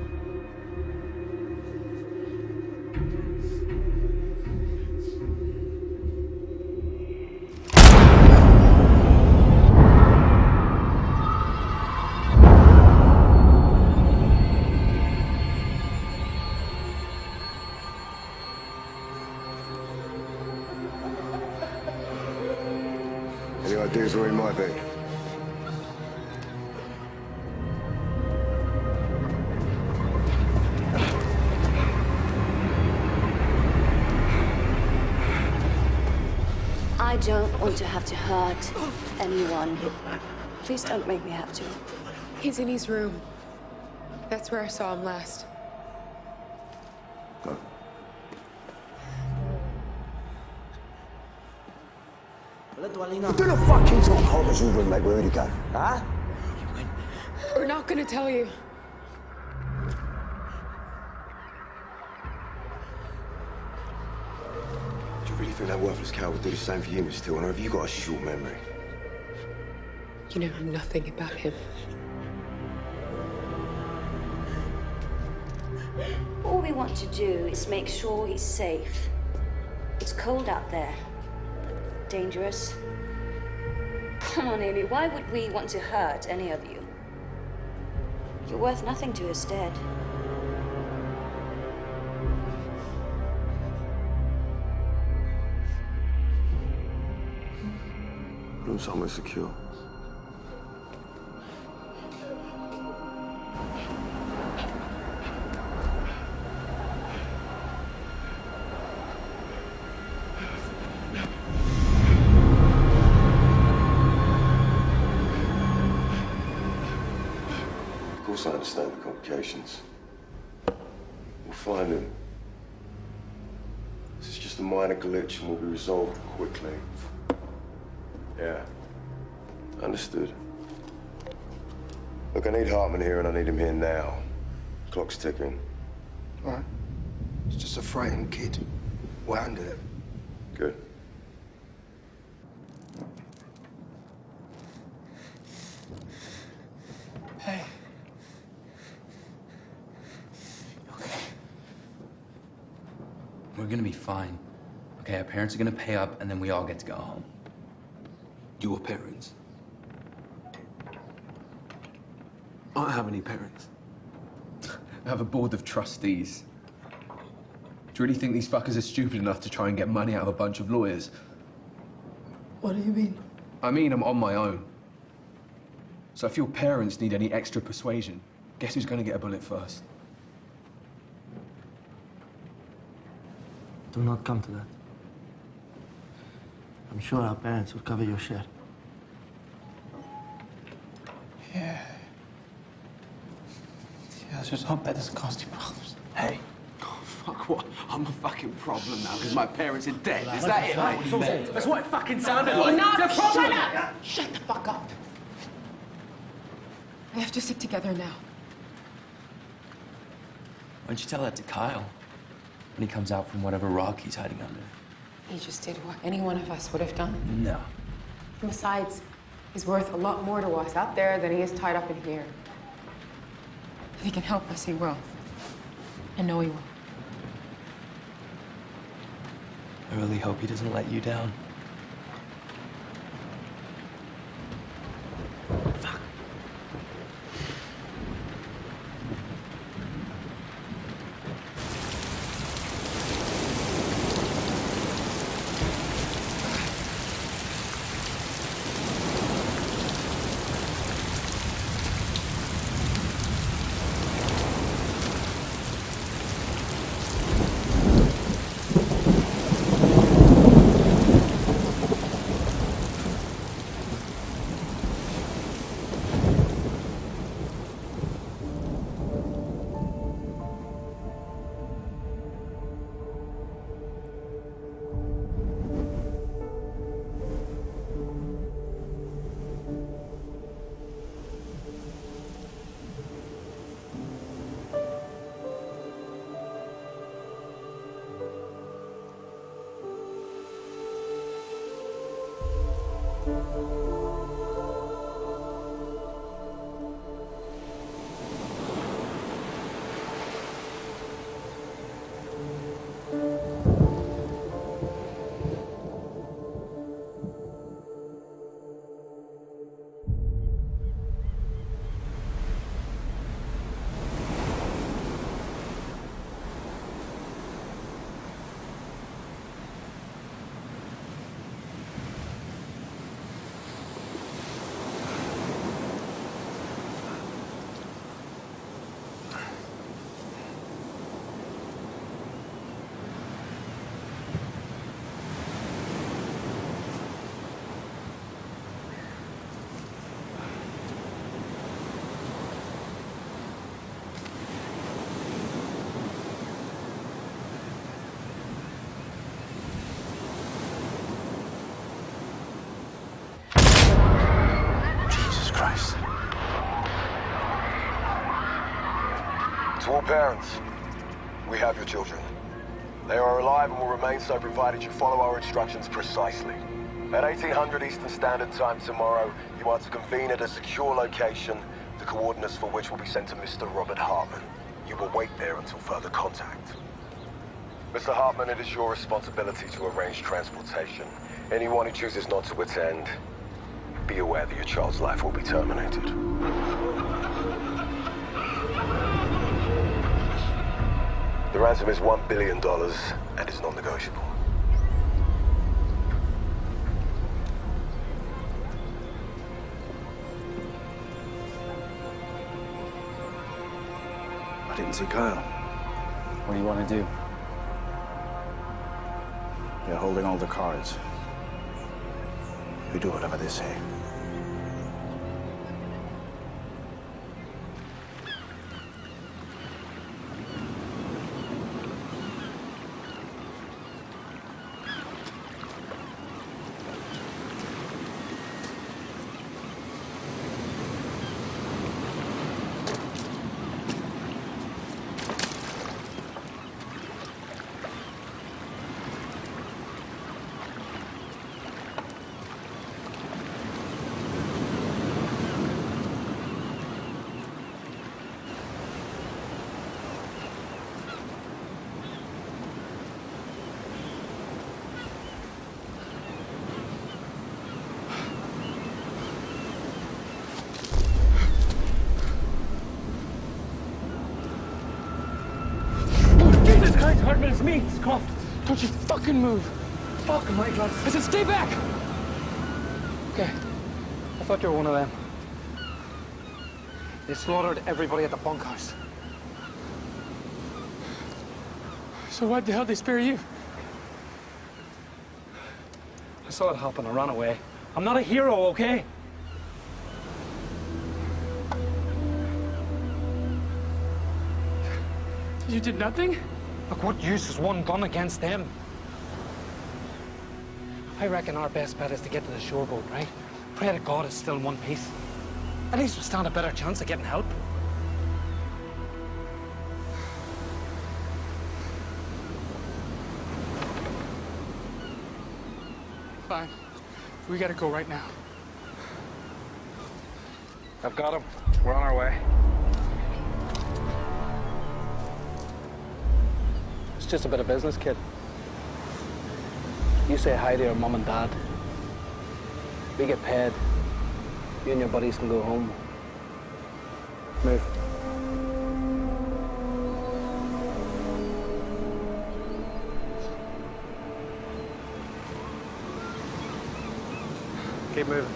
[SPEAKER 10] Any ideas where he might be?
[SPEAKER 13] I don't want to have to hurt anyone. Please don't make me have to.
[SPEAKER 2] He's in his room. That's where I saw him last.
[SPEAKER 10] Go.
[SPEAKER 17] Do the fucking talk. Hold us over, mate. Where would he go? Huh?
[SPEAKER 2] We're not gonna tell you.
[SPEAKER 10] Do you really think that worthless cow would do the same for you, Miss Till? Or have you got a short memory?
[SPEAKER 2] You know nothing about him.
[SPEAKER 13] All we want to do is make sure he's safe. It's cold out there. Dangerous. Come on, Amy, why would we want to hurt any of you? You're worth nothing to us dead.
[SPEAKER 10] Room's almost secure. Of course I understand the complications. We'll find him. This is just a minor glitch and will be resolved quickly. Yeah. Understood. Look, I need Hartman here and I need him here now. Clock's ticking.
[SPEAKER 11] All right. It's just a frightened kid. We'll handle it.
[SPEAKER 10] Good.
[SPEAKER 18] Hey.
[SPEAKER 23] We're gonna be fine. Okay, our parents are gonna pay up and then we all get to go home.
[SPEAKER 6] Your parents? I don't have any parents.
[SPEAKER 23] I have a board of trustees. Do you really think these fuckers are stupid enough to try and get money out of a bunch of lawyers?
[SPEAKER 18] What do you mean?
[SPEAKER 23] I mean, I'm on my own. So if your parents need any extra persuasion, guess who's gonna get a bullet first?
[SPEAKER 18] Do not come to that.
[SPEAKER 16] I'm sure our parents will cover your share.
[SPEAKER 18] Yeah. Let's just hope that doesn't cause you problems.
[SPEAKER 23] Hey. Oh, fuck what? I'm a fucking problem now because my parents are dead. Is that it, mate? That's what it fucking sounded like.
[SPEAKER 2] Enough!
[SPEAKER 23] The problem.
[SPEAKER 2] Shut up! Shut the fuck up. We have to stick together now.
[SPEAKER 9] Why don't you tell that to Kyle when he comes out from whatever rock he's hiding under?
[SPEAKER 2] He just did what any one of us would have done.
[SPEAKER 9] No.
[SPEAKER 2] And besides, he's worth a lot more to us out there than he is tied up in here. If he can help us, he will. I know he will.
[SPEAKER 9] I really hope he doesn't let you down.
[SPEAKER 10] To all parents, we have your children. They are alive and will remain so provided you follow our instructions precisely. At 1800 Eastern Standard Time tomorrow, you are to convene at a secure location, the coordinates for which will be sent to Mr. Robert Hartman. You will wait there until further contact. Mr. Hartman, it is your responsibility to arrange transportation. Anyone who chooses not to attend, be aware that your child's life will be terminated. The ransom is $1 billion and is non-negotiable.
[SPEAKER 11] I didn't see Kyle.
[SPEAKER 9] What do you want to do?
[SPEAKER 11] You're holding all the cards. You do whatever they say.
[SPEAKER 1] Hartman, it's me, it's Croft.
[SPEAKER 18] Don't you fucking move.
[SPEAKER 1] Fuck, my God.
[SPEAKER 18] I said stay back! Okay. I thought you were one of them. They slaughtered everybody at the bunkhouse. So why the hell did they spare you?
[SPEAKER 1] saw it happen. I ran away. I'm not a hero, okay?
[SPEAKER 18] You did nothing?
[SPEAKER 1] Look, what use is one gun against them? I reckon our best bet is to get to the shore boat, right? Pray to God it's still in one piece. At least we'll stand a better chance of getting help.
[SPEAKER 18] Fine. We gotta go right now.
[SPEAKER 1] I've got him. We're on our way. It's just a bit of business, kid. You say hi to your mum and dad. We get paid. You and your buddies can go home. Move. Keep moving.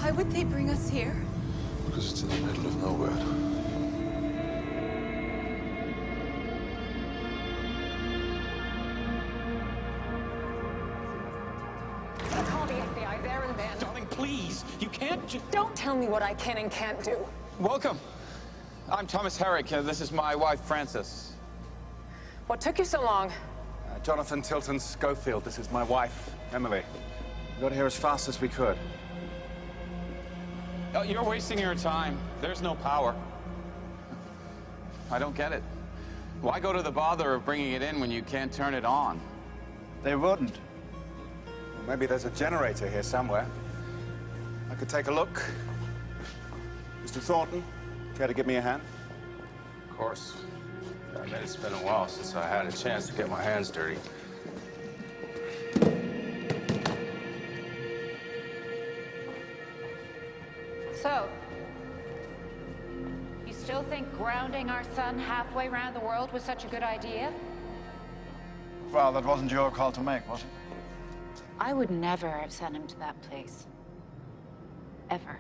[SPEAKER 2] Why would they bring us here?
[SPEAKER 4] Because it's in the middle of nowhere.
[SPEAKER 2] Call the FBI there and then.
[SPEAKER 15] Darling, please. You can't just...
[SPEAKER 2] Don't tell me what I can and can't do.
[SPEAKER 12] Welcome. I'm Thomas Herrick. This is my wife, Frances.
[SPEAKER 2] What took you so long?
[SPEAKER 19] Jonathan Tilton Schofield. This is my wife, Emily. We got here as fast as we could.
[SPEAKER 12] Oh, you're wasting your time. There's no power. I don't get it. Why go to the bother of bringing it in when you can't turn it on?
[SPEAKER 19] They wouldn't. Well, maybe there's a generator here somewhere. I could take a look. Mr. Thornton, care to give me a hand?
[SPEAKER 24] Of course. I mean, it's been a while since I had a chance to get my hands dirty.
[SPEAKER 25] So, you still think grounding our son halfway around the world was such a good idea?
[SPEAKER 19] Well, that wasn't your call to make, was it?
[SPEAKER 25] I would never have sent him to that place. Ever.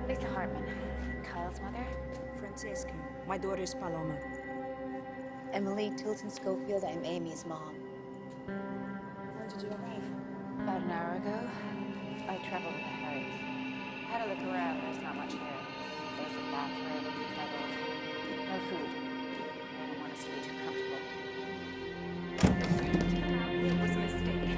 [SPEAKER 25] Lisa Hartman, Kyle's mother.
[SPEAKER 26] Francesca, my daughter is Paloma.
[SPEAKER 27] Emily Tilton Schofield, I'm Amy's mom.
[SPEAKER 26] When did you arrive?
[SPEAKER 25] About an hour ago, I traveled with the Harrys. Had a look around, there's not much here. Basic bathroom, metal, no food. I didn't want us to be too comfortable.
[SPEAKER 28] It was a mistake.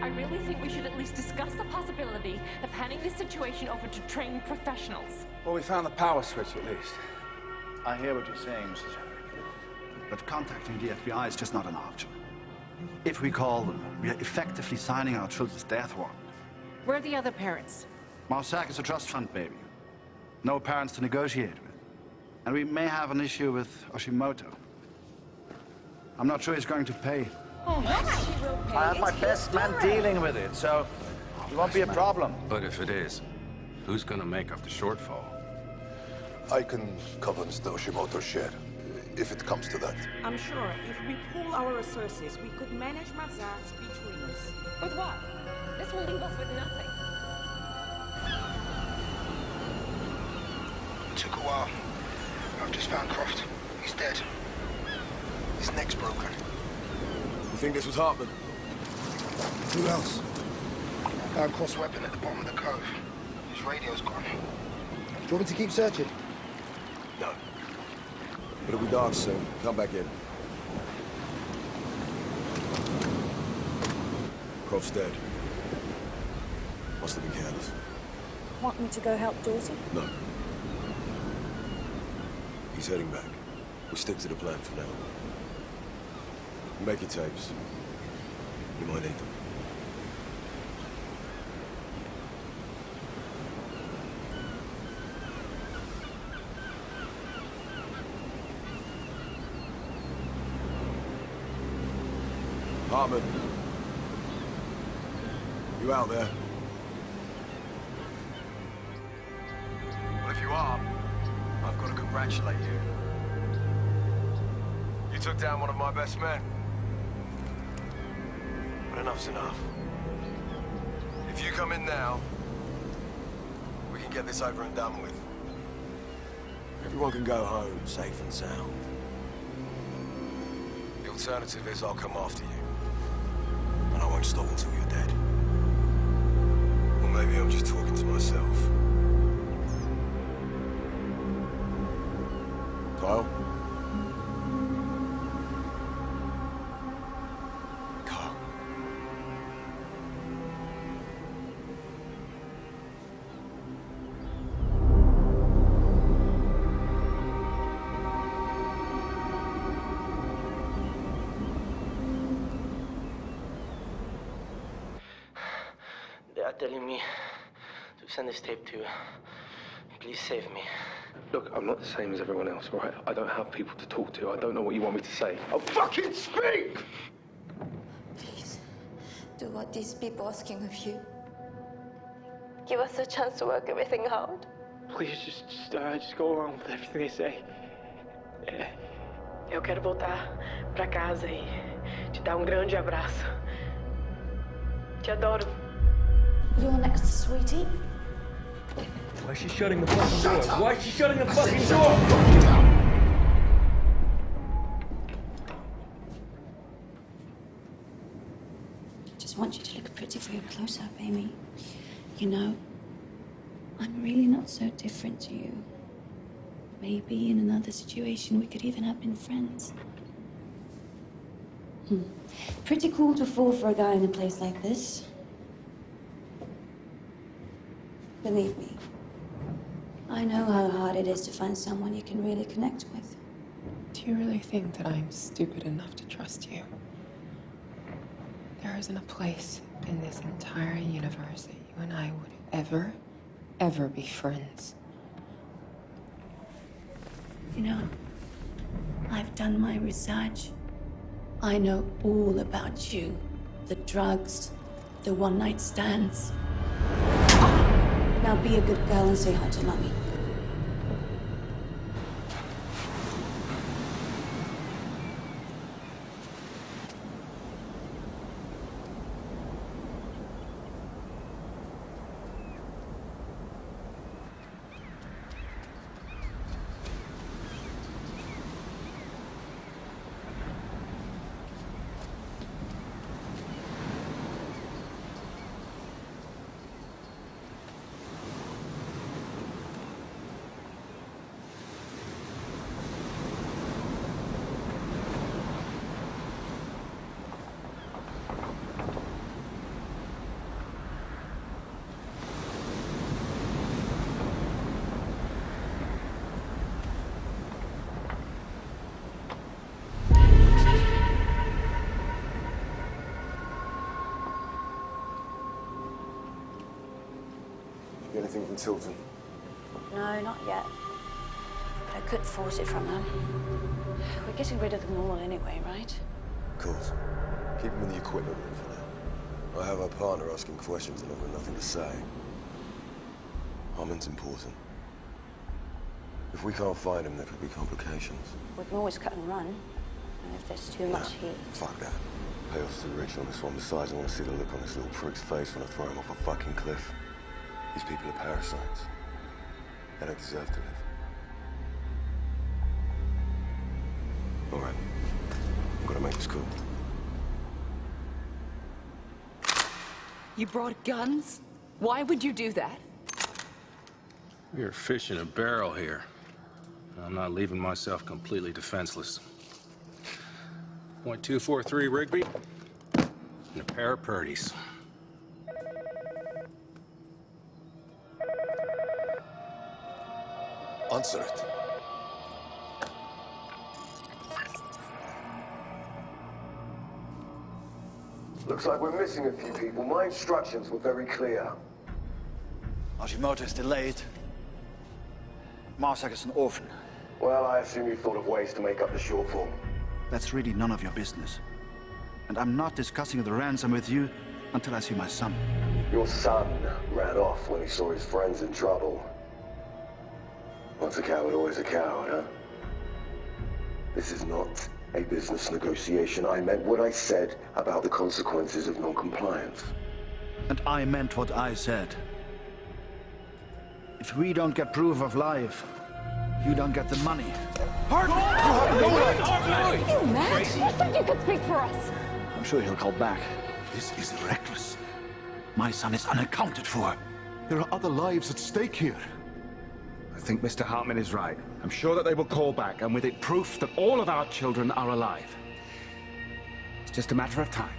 [SPEAKER 28] I really think we should at least discuss the possibility of handing this situation over to trained professionals.
[SPEAKER 19] Well, we found the power switch, at least. I hear what you're saying, Mrs. Herrick. But contacting the FBI is just not an option. If we call them, we are effectively signing our children's death warrant.
[SPEAKER 28] Where are the other parents?
[SPEAKER 19] Marsac is a trust fund baby. No parents to negotiate with. And we may have an issue with Oshimoto. I'm not sure he's going to pay.
[SPEAKER 28] Oh, yes, she will pay.
[SPEAKER 29] I have my best man dealing with it, so
[SPEAKER 19] It won't be a problem.
[SPEAKER 24] But if it is, who's gonna make up the shortfall?
[SPEAKER 4] I can cover Mr. Oshimoto's share, if it comes to that.
[SPEAKER 26] I'm sure if we pool our resources, we could manage Mazats between us.
[SPEAKER 28] With what? This will leave us with nothing.
[SPEAKER 11] It took a while. I've just found Croft. He's dead. His neck's broken.
[SPEAKER 10] You think this was Hartman?
[SPEAKER 11] Who else? I found Croft's weapon at the bottom of the cove. His radio's gone. Do you want me to keep searching?
[SPEAKER 10] No. It'll be dark soon. Come back in. Croft's dead. Must have been careless.
[SPEAKER 26] Want me to go help Dorsey?
[SPEAKER 10] No. He's heading back. We'll stick to the plan for now. You make your tapes. You might need them. Hartman. You out there? Well, if you are, I've got to congratulate you. You took down one of my best men. But enough's enough. If you come in now, we can get this over and done with. Everyone can go home safe and sound. The alternative is I'll come after you. And I won't stop until you're dead. Or maybe I'm just talking to myself. Kyle? Kyle.
[SPEAKER 16] They are telling me to send this tape to you. Please save me.
[SPEAKER 23] Look, I'm not the same as everyone else, all right? I don't have people to talk to. I don't know what you want me to say.
[SPEAKER 16] Oh, fucking speak!
[SPEAKER 3] Please, do what these people are asking of you. Give us a chance to work everything out.
[SPEAKER 16] Please, just go along with everything they say. Eu quero voltar pra casa e te dar grande abraço. Te adoro.
[SPEAKER 13] You're next, sweetie.
[SPEAKER 16] Why is she shutting the fucking door? Why is she shutting the fucking door?
[SPEAKER 13] I just want you to look pretty for your close-up, Amy. You know, I'm really not so different to you. Maybe in another situation we could even have been friends. Pretty cool to fall for a guy in a place like this. Believe me, I know how hard it is to find someone you can really connect with.
[SPEAKER 2] Do you really think that I'm stupid enough to trust you? There isn't a place in this entire universe that you and I would ever be friends.
[SPEAKER 13] You know, I've done my research. I know all about you. The drugs, the one-night stands. Now be a good girl and say hi to Mommy.
[SPEAKER 10] Anything from Tilton?
[SPEAKER 13] No, not yet. But I could force it from him. We're getting rid of them all anyway, right?
[SPEAKER 10] Of course. Keep them in the equipment room for now. I have our partner asking questions and I've got nothing to say. Harmon's important. If we can't find him, there could be complications.
[SPEAKER 13] We can always cut and run. And if there's too much heat...
[SPEAKER 10] Fuck that. Payoff's too rich on this one. Besides, I want to see the look on this little prick's face when I throw him off a fucking cliff. These people are parasites. They don't deserve to live. All right. I've got to make this call.
[SPEAKER 28] You brought guns? Why would you do that?
[SPEAKER 24] We're fish in a barrel here. I'm not leaving myself completely defenseless. .243 Rigby, and a pair of Purdy's.
[SPEAKER 10] Answer it. Looks like we're missing a few people. My instructions were very clear.
[SPEAKER 19] Hashimoto is delayed. Marsak is an orphan.
[SPEAKER 10] Well, I assume you thought of ways to make up the shortfall.
[SPEAKER 19] That's really none of your business. And I'm not discussing the ransom with you until I see my son.
[SPEAKER 10] Your son ran off when he saw his friends in trouble. Once a coward, always a coward, huh? This is not a business negotiation. I meant what I said about the consequences of non-compliance.
[SPEAKER 19] And I meant what I said. If we don't get proof of life, you don't get the money.
[SPEAKER 28] Are you mad? I thought you could speak for us.
[SPEAKER 19] I'm sure he'll call back. This is reckless. My son is unaccounted for.
[SPEAKER 5] There are other lives at stake here. I think Mr. Hartman is right. I'm sure that they will call back, and with it proof that all of our children are alive. It's just a matter of time.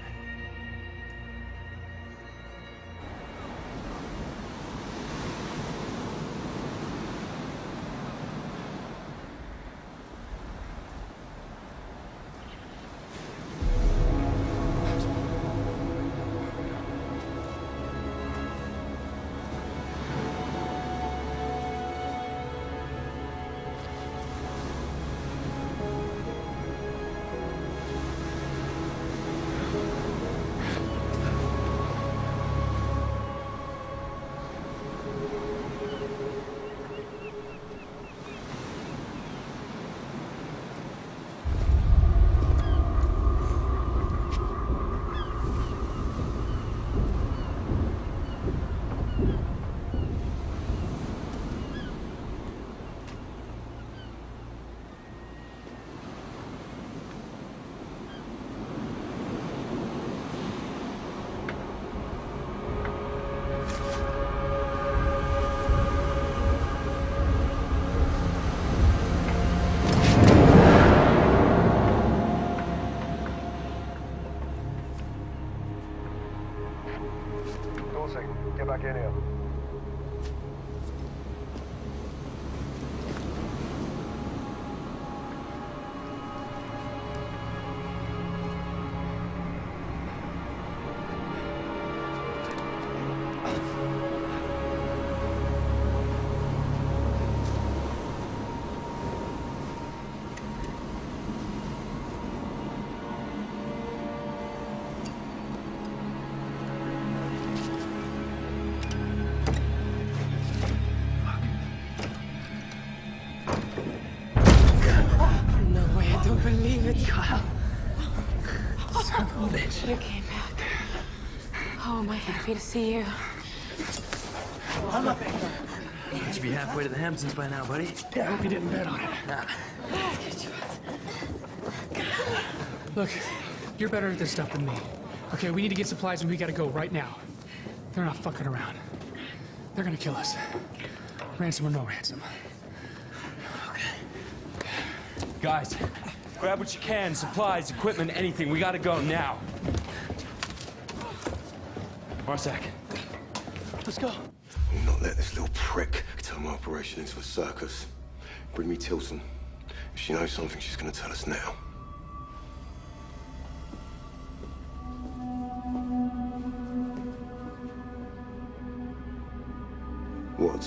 [SPEAKER 10] Get back in here.
[SPEAKER 28] Kyle. Son of a bitch. You came back. Oh, am I happy to see you.
[SPEAKER 7] I'm up there. You should be halfway to the Hamptons by now, buddy.
[SPEAKER 18] Yeah, I hope you didn't bet on it.
[SPEAKER 7] Nah.
[SPEAKER 18] Look, you're better at this stuff than me. Okay, we need to get supplies and we gotta go right now. They're not fucking around. They're gonna kill us. Ransom or no ransom.
[SPEAKER 7] Okay. Guys, grab what you can, supplies, equipment, anything. We gotta go now. Marsak, let's go.
[SPEAKER 10] I will not let this little prick turn my operation into a circus. Bring me Tilson. If she knows something, she's gonna tell us now. What?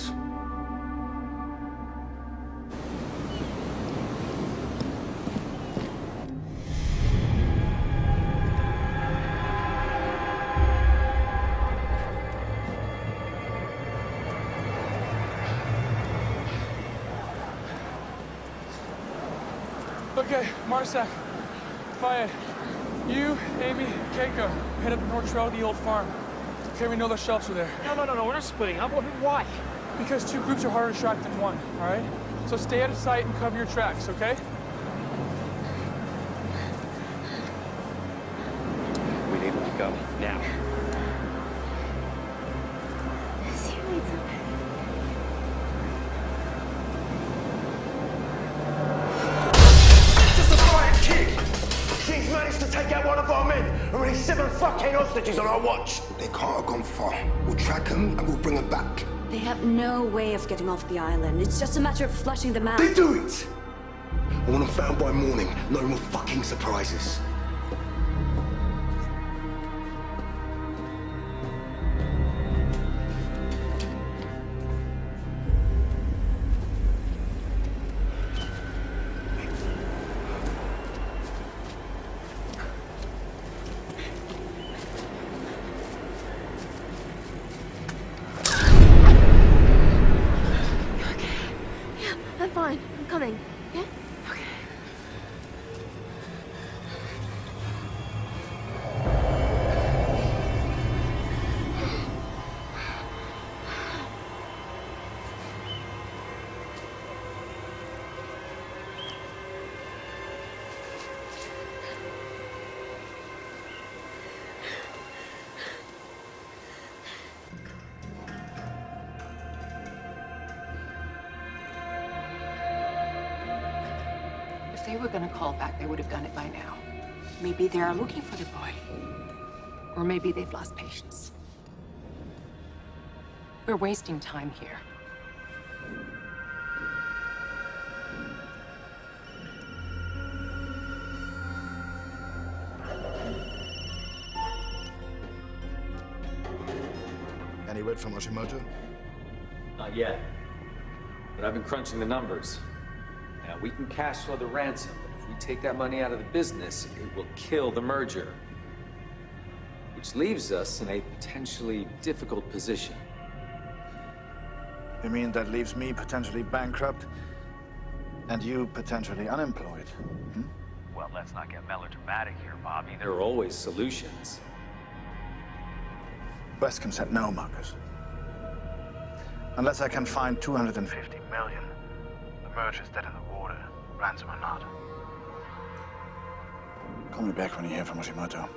[SPEAKER 18] Okay, Marsak, Fayed, you, Amy, Keiko, head up the North Trail to the old farm. Okay, we know those shelves are there.
[SPEAKER 1] No, we're not splitting up. Why?
[SPEAKER 18] Because two groups are harder to track than one, all right? So stay out of sight and cover your tracks, okay?
[SPEAKER 1] We need to go now.
[SPEAKER 10] Just a fighting kid! She's managed to take out one of our men and release 7 fucking hostages on our watch.
[SPEAKER 11] They can't have gone far. We'll track them and we'll bring them back.
[SPEAKER 13] They have no way of getting off the island. It's just a matter of flushing them out.
[SPEAKER 11] They do it! I want them found by morning. No more fucking surprises.
[SPEAKER 3] I'm fine. I'm coming. Yeah? Okay.
[SPEAKER 2] If they were gonna call back, they would have done it by now. Maybe they are looking for the boy. Or maybe they've lost patience. We're wasting time here.
[SPEAKER 19] Any word from Oshimoto?
[SPEAKER 6] Not yet. But I've been crunching the numbers. Now, we can cash flow the ransom, but if we take that money out of the business, it will kill the merger. Which leaves us in a potentially difficult position.
[SPEAKER 19] You mean that leaves me potentially bankrupt and you potentially unemployed?
[SPEAKER 6] Well, let's not get melodramatic here, Bobby. There are always solutions.
[SPEAKER 19] West can set no, Marcus. Unless I can find 250 million. The merger's dead in the water, ransom or not. Call me back when you hear from Oshimoto.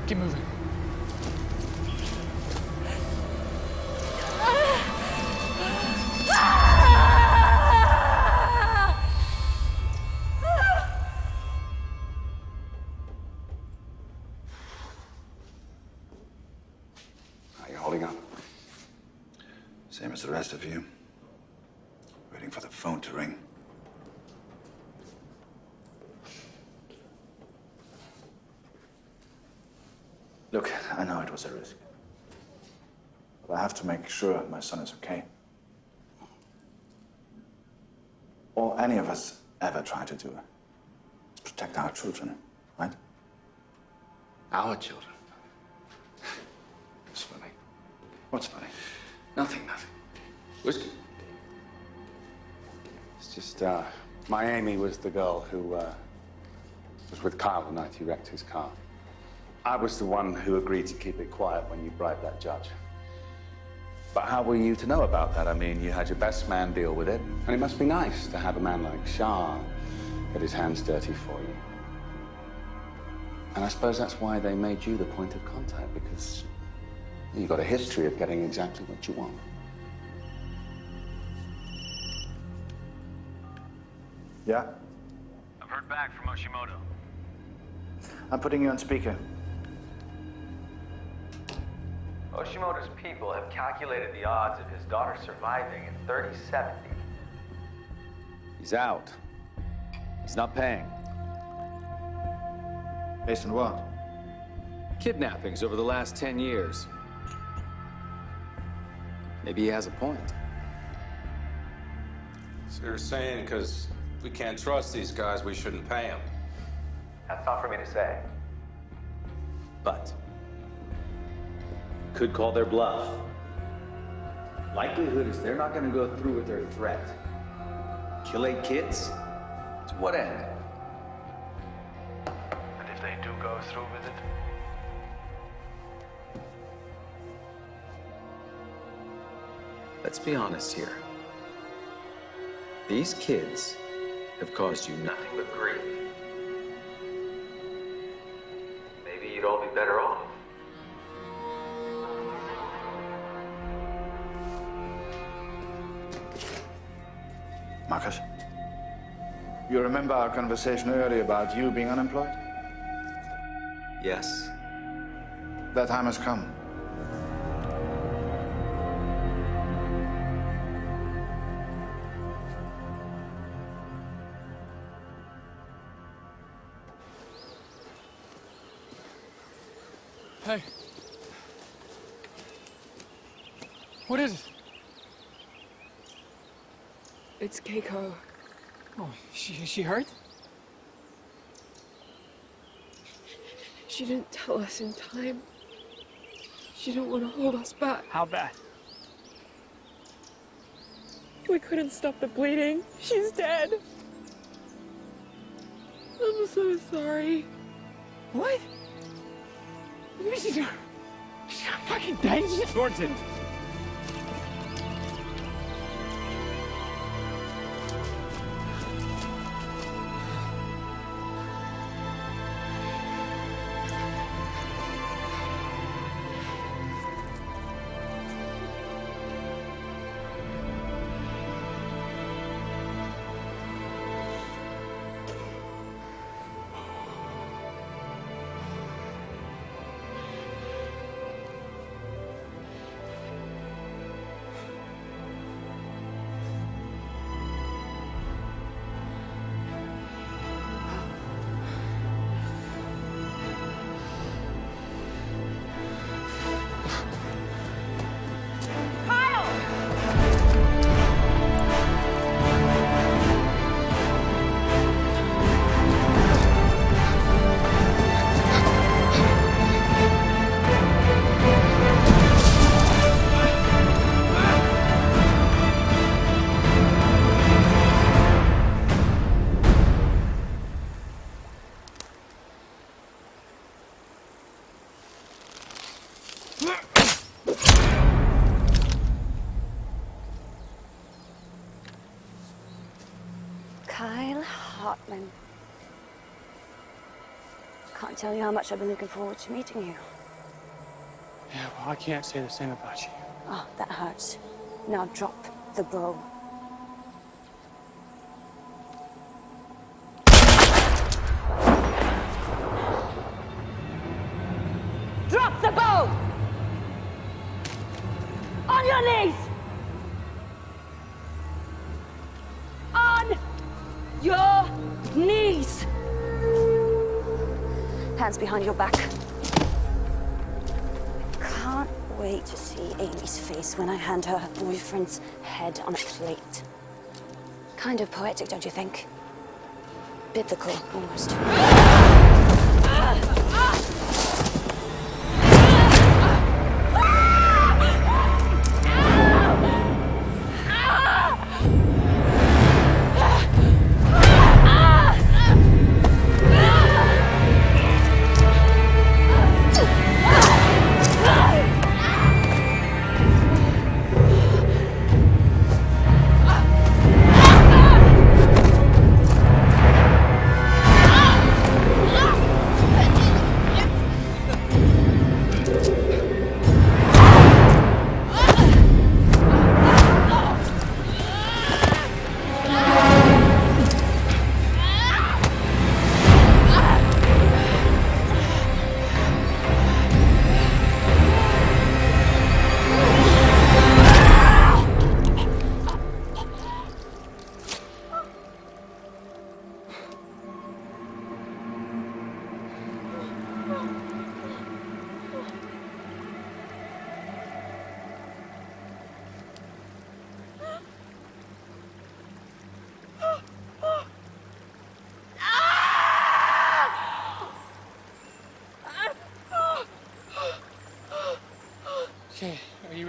[SPEAKER 18] Keep moving.
[SPEAKER 19] How are you holding up? Same as the rest of you. Waiting for the phone to ring. Look, I know it was a risk. But I have to make sure my son is okay. All any of us ever try to do is protect our children, right? Our children. It's funny. What's funny? Nothing.
[SPEAKER 24] Whiskey.
[SPEAKER 19] It's just, my Amy was the girl who, was with Kyle the night he wrecked his car. I was the one who agreed to keep it quiet when you bribed that judge. But how were you to know about that? I mean, you had your best man deal with it, and it must be nice to have a man like Shah get his hands dirty for you. And I suppose that's why they made you the point of contact, because you've got a history of getting exactly what you want. Yeah?
[SPEAKER 8] I've heard back from Oshimoto.
[SPEAKER 19] I'm putting you on speaker.
[SPEAKER 8] Oshimoto's people have calculated the odds of his daughter surviving at 30-70.
[SPEAKER 6] He's out. He's not paying.
[SPEAKER 19] Based on what?
[SPEAKER 6] Kidnappings over the last 10 years. Maybe he has a point.
[SPEAKER 24] So you're saying because we can't trust these guys, we shouldn't pay them?
[SPEAKER 8] That's not for me to say.
[SPEAKER 6] But could call their bluff. Likelihood is they're not going to go through with their threat. Kill 8 kids? To what end?
[SPEAKER 8] And if they do go through with it?
[SPEAKER 6] Let's be honest here. These kids have caused you nothing but grief.
[SPEAKER 8] Maybe you'd all be better off.
[SPEAKER 19] Marcus, you remember our conversation earlier about you being unemployed?
[SPEAKER 6] Yes.
[SPEAKER 19] That time has come.
[SPEAKER 18] Hey. What is it?
[SPEAKER 9] It's Keiko.
[SPEAKER 18] Oh, is she hurt?
[SPEAKER 9] She didn't tell us in time. She didn't want to hold us back.
[SPEAKER 18] How bad?
[SPEAKER 9] We couldn't stop the bleeding. She's dead. I'm so sorry.
[SPEAKER 18] What? She's not fucking dead. Thornton.
[SPEAKER 13] Kyle Hartman. Can't tell you how much I've been looking forward to meeting you.
[SPEAKER 18] Yeah, well, I can't say the same about you.
[SPEAKER 13] Oh, that hurts. Now drop the bow. Drop the bow! On your knees! On your knees! Hands behind your back. Can't wait to see Amy's face when I hand her boyfriend's head on a plate. Kind of poetic, don't you think? Biblical, almost.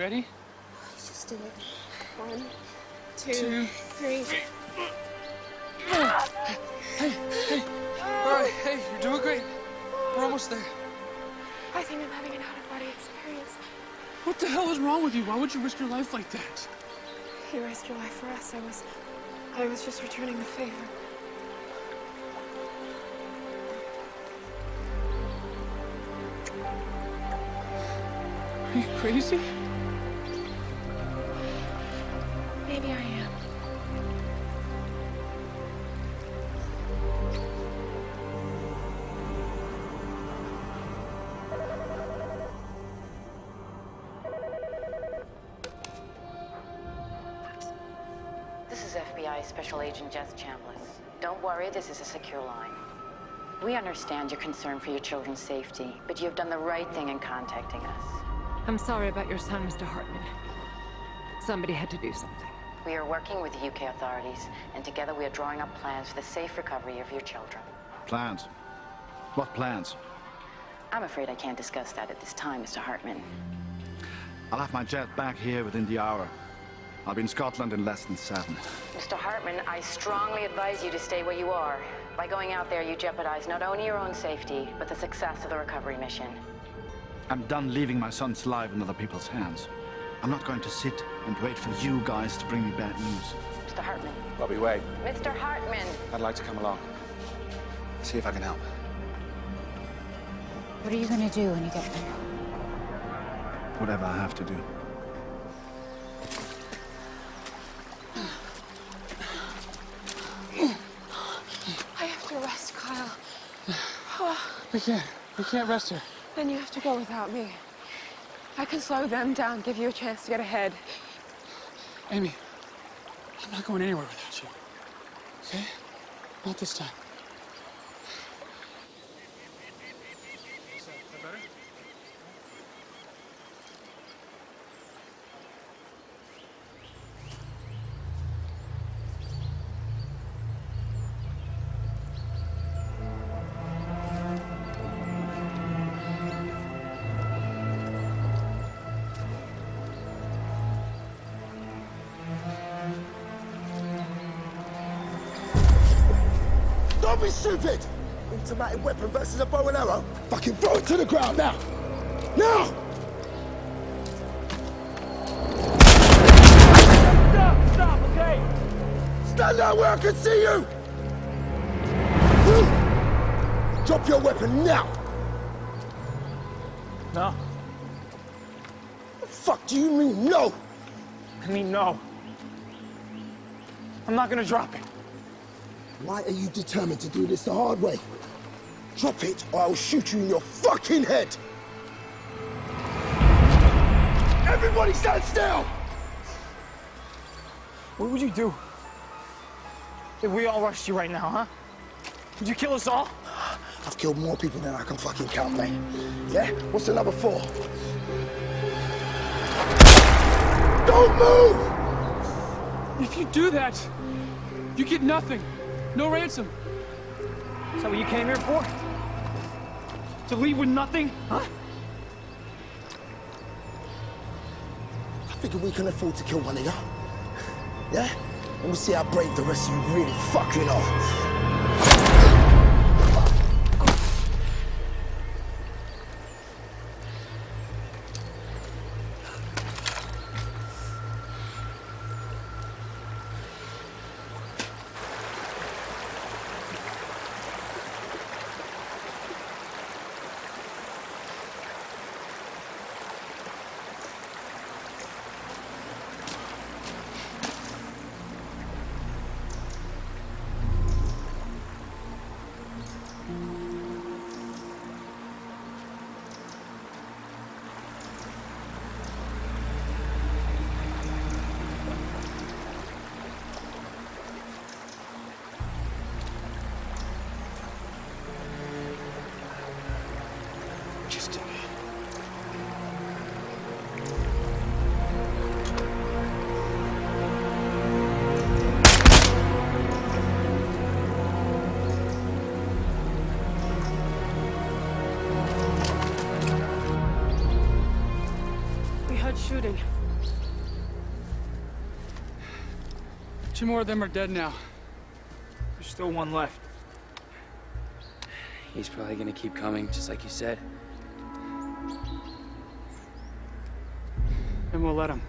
[SPEAKER 18] ready?
[SPEAKER 9] Let's just do it. 1, 2, 3.
[SPEAKER 18] Hey. All right, hey, you're doing great. We're almost there.
[SPEAKER 9] I think I'm having an out-of-body experience.
[SPEAKER 18] What the hell is wrong with you? Why would you risk your life like that?
[SPEAKER 9] You risked your life for us. I was just returning the favor.
[SPEAKER 18] Are you crazy?
[SPEAKER 9] Maybe I am.
[SPEAKER 25] This is FBI Special Agent Jess Chambliss. Don't worry, this is a secure line. We understand your concern for your children's safety, but you've done the right thing in contacting us.
[SPEAKER 28] I'm sorry about your son, Mr. Hartman. Somebody had to do something.
[SPEAKER 25] We are working with the UK authorities, and together we are drawing up plans for the safe recovery of your children.
[SPEAKER 12] Plans? What plans?
[SPEAKER 25] I'm afraid I can't discuss that at this time, Mr. Hartman.
[SPEAKER 12] I'll have my jet back here within the hour. I'll be in Scotland in less than 7.
[SPEAKER 25] Mr. Hartman, I strongly advise you to stay where you are. By going out there, you jeopardize not only your own safety, but the success of the recovery mission.
[SPEAKER 12] I'm done leaving my son's life in other people's hands. I'm not going to sit and wait for you guys to bring me bad news.
[SPEAKER 25] Mr. Hartman.
[SPEAKER 19] Bobby, wait.
[SPEAKER 25] Mr. Hartman!
[SPEAKER 19] I'd like to come along. See if I can help.
[SPEAKER 25] What are you going to do when you get there?
[SPEAKER 12] Whatever I have to do.
[SPEAKER 9] I have to rest, Kyle.
[SPEAKER 18] We can't rest here.
[SPEAKER 9] Then you have to go without me. I can slow them down, give you a chance to get ahead.
[SPEAKER 18] Amy, I'm not going anywhere without you. Okay? Not this time. Is that better?
[SPEAKER 11] Don't be stupid! Automatic weapon versus a bow and arrow? Fucking throw it to the ground now! Now!
[SPEAKER 18] Stop, okay?
[SPEAKER 11] Stand out where I can see you! Drop your weapon now!
[SPEAKER 18] No.
[SPEAKER 11] The fuck do you mean no?
[SPEAKER 18] I mean no. I'm not gonna drop it.
[SPEAKER 11] Why are you determined to do this the hard way? Drop it, or I'll shoot you in your fucking head! Everybody stand still!
[SPEAKER 18] What would you do if we all rushed you right now, huh? Would you kill us all?
[SPEAKER 11] I've killed more people than I can fucking count, mate. Yeah? What's the number 4? Don't move!
[SPEAKER 18] If you do that, you get nothing. No ransom. Is that what you came here for? To leave with nothing? Huh?
[SPEAKER 11] I figure we can afford to kill one of you. Yeah? And we'll see how brave the rest of you really fucking are.
[SPEAKER 9] We heard shooting.
[SPEAKER 18] 2 more of them are dead now.
[SPEAKER 4] There's still one left.
[SPEAKER 14] He's probably gonna keep coming, just like you said.
[SPEAKER 18] And we'll let him.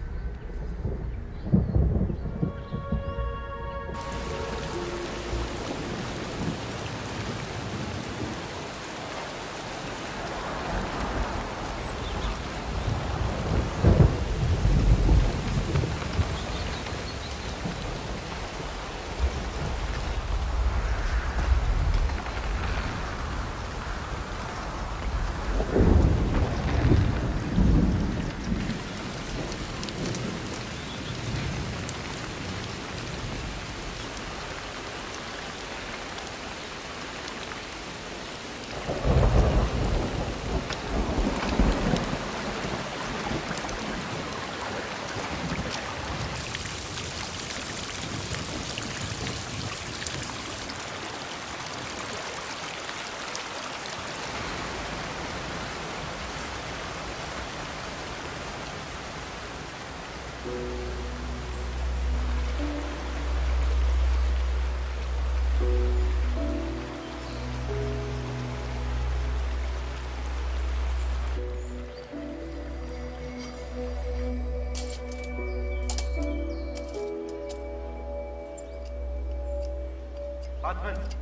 [SPEAKER 16] Advent,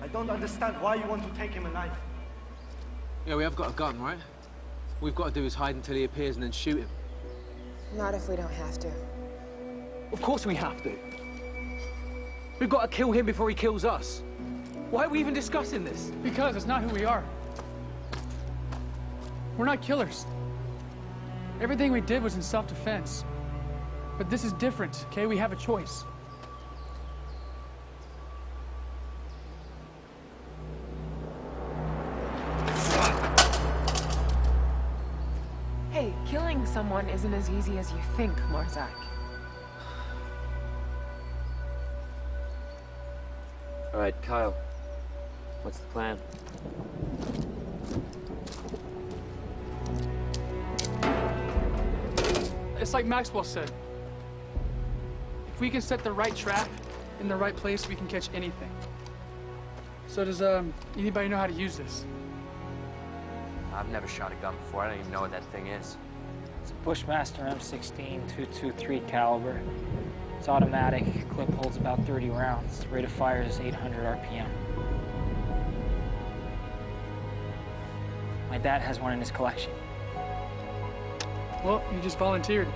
[SPEAKER 16] I don't understand why you want to take him alive.
[SPEAKER 23] Yeah, we have got a gun, right? All we've got to do is hide until he appears and then shoot him.
[SPEAKER 2] Not if we don't have to.
[SPEAKER 23] Of course we have to. We've got to kill him before he kills us. Why are we even discussing this?
[SPEAKER 18] Because it's not who we are. We're not killers. Everything we did was in self-defense. But this is different, okay? We have a choice.
[SPEAKER 9] Hey, killing someone isn't as easy as you think, Marzak.
[SPEAKER 14] All right, Kyle. What's the plan?
[SPEAKER 18] It's like Maxwell said. If we can set the right trap in the right place, we can catch anything. So does anybody know how to use this?
[SPEAKER 14] I've never shot a gun before. I don't even know what that thing is.
[SPEAKER 4] It's a Bushmaster M16 .223 caliber. It's automatic. Clip holds about 30 rounds. Rate of fire is 800 RPM. My dad has one in his collection.
[SPEAKER 18] Well, you just volunteered.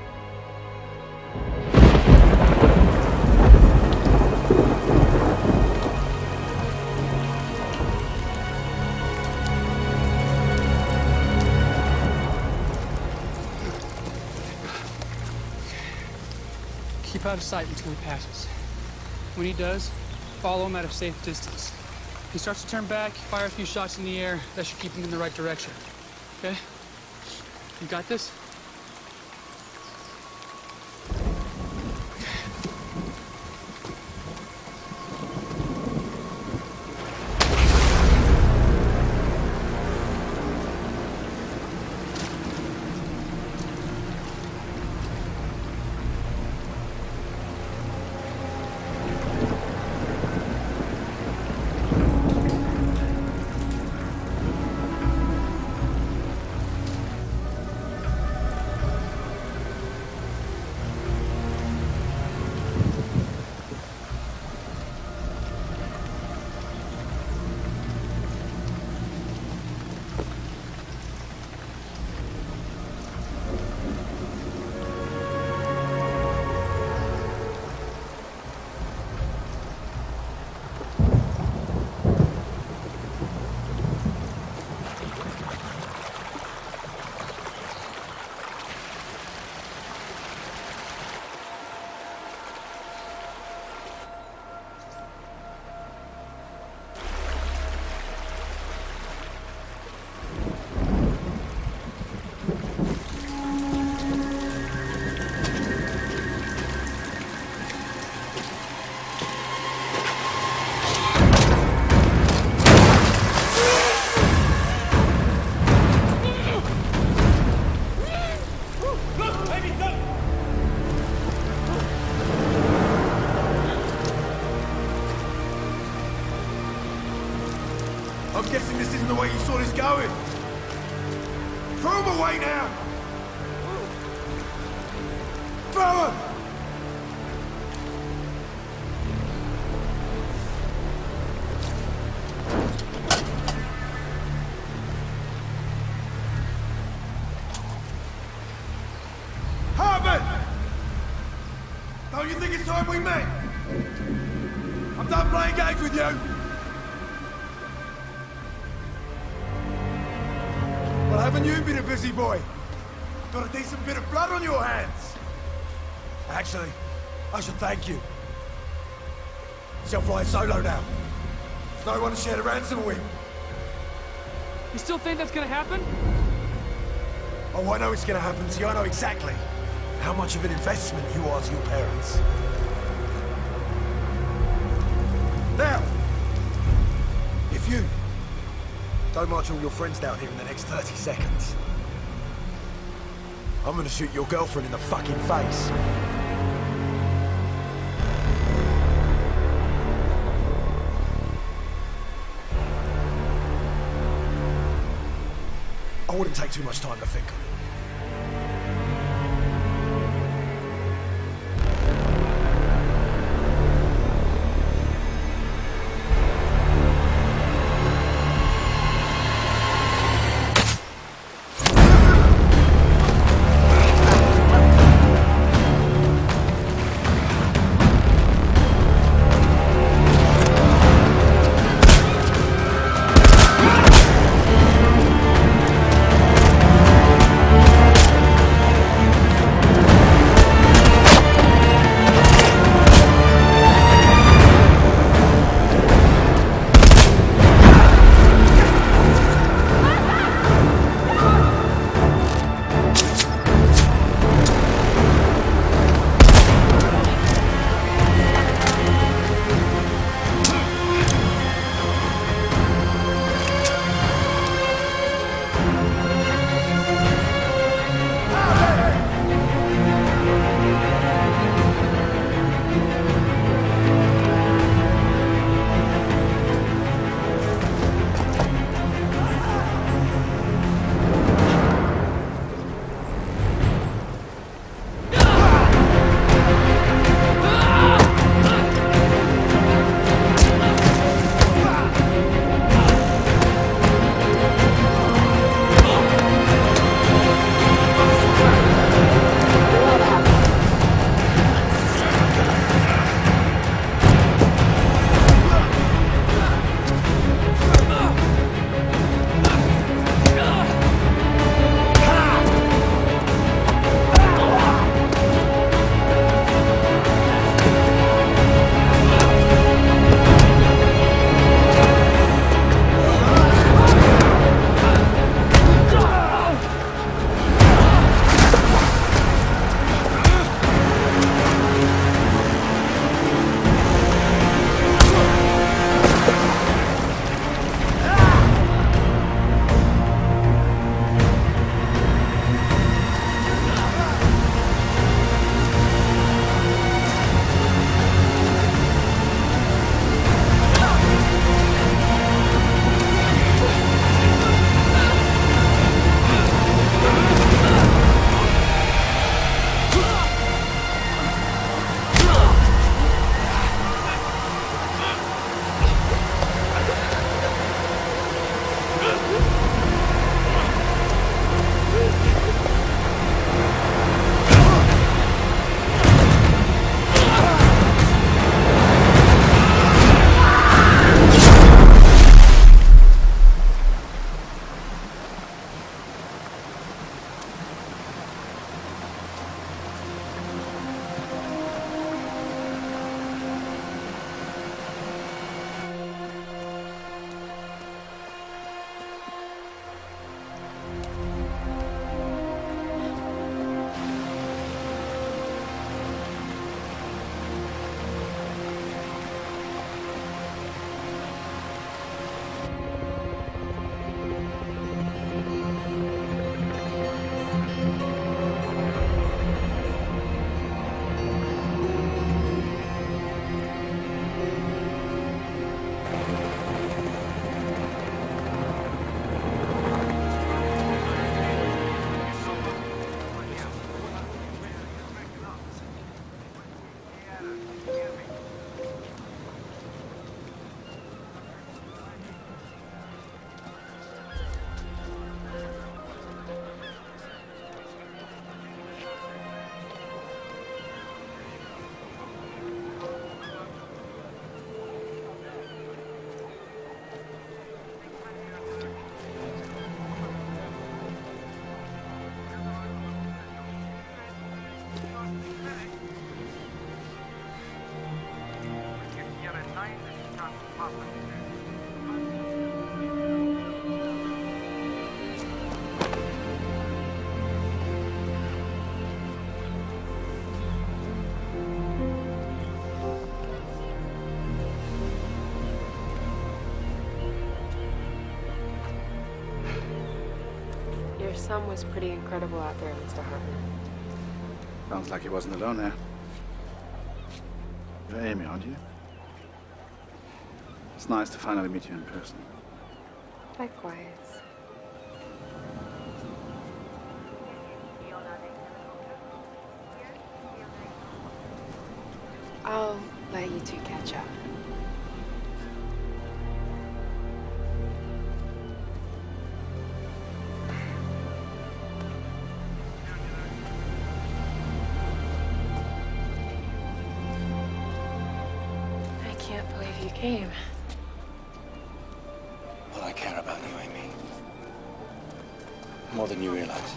[SPEAKER 18] Keep out of sight until he passes. When he does, follow him at a safe distance. If he starts to turn back, fire a few shots in the air. That should keep him in the right direction. Okay? You got this?
[SPEAKER 11] I'm guessing this isn't the way you saw this going. Throw him away now! Throw him! Don't you think it's time we met? I'm done playing games with you. Well, haven't you been a busy boy? Got a decent bit of blood on your hands. Actually, I should thank you. Shall fly solo now. No one to share the ransom with.
[SPEAKER 18] You still think that's gonna happen?
[SPEAKER 11] Oh, I know it's gonna happen to you. I know exactly how much of an investment you are to your parents. Now, if you don't march all your friends down here in the next 30 seconds, I'm gonna shoot your girlfriend in the fucking face. I wouldn't take too much time to think on it.
[SPEAKER 2] son was pretty incredible out there, Mr. Hartman.
[SPEAKER 12] Sounds like he wasn't alone there. You're Amy, aren't you? It's nice to finally meet you in person.
[SPEAKER 2] Likewise. I'll let you two catch up. I can't believe you came.
[SPEAKER 12] Well, I care about you, Amy. More than you realize.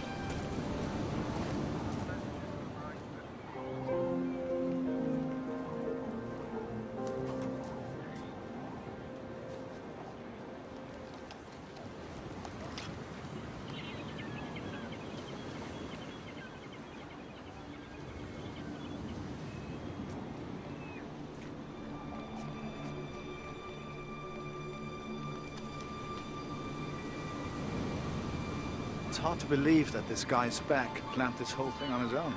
[SPEAKER 12] It's hard to believe that this guy's back planned this whole thing on his own.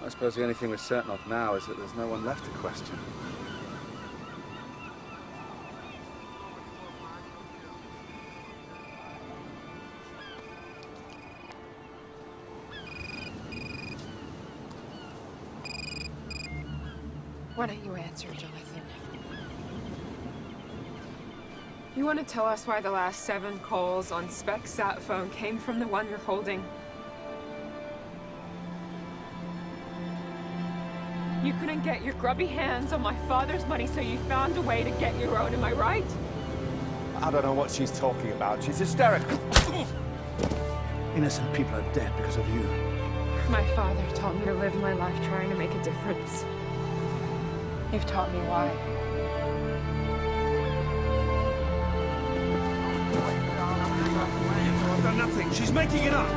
[SPEAKER 12] I suppose the only thing we're certain of now is that there's no one left to question.
[SPEAKER 2] Why don't you answer, Jonathan? You want to tell us why the last 7 calls on Spec's sat phone came from the one you're holding? You couldn't get your grubby hands on my father's money, so you found a way to get your own, am I right?
[SPEAKER 11] I don't know what she's talking about. She's hysterical.
[SPEAKER 12] Innocent people are dead because of you.
[SPEAKER 2] My father taught me to live my life trying to make a difference. You've taught me why.
[SPEAKER 11] I've done nothing. She's making it up.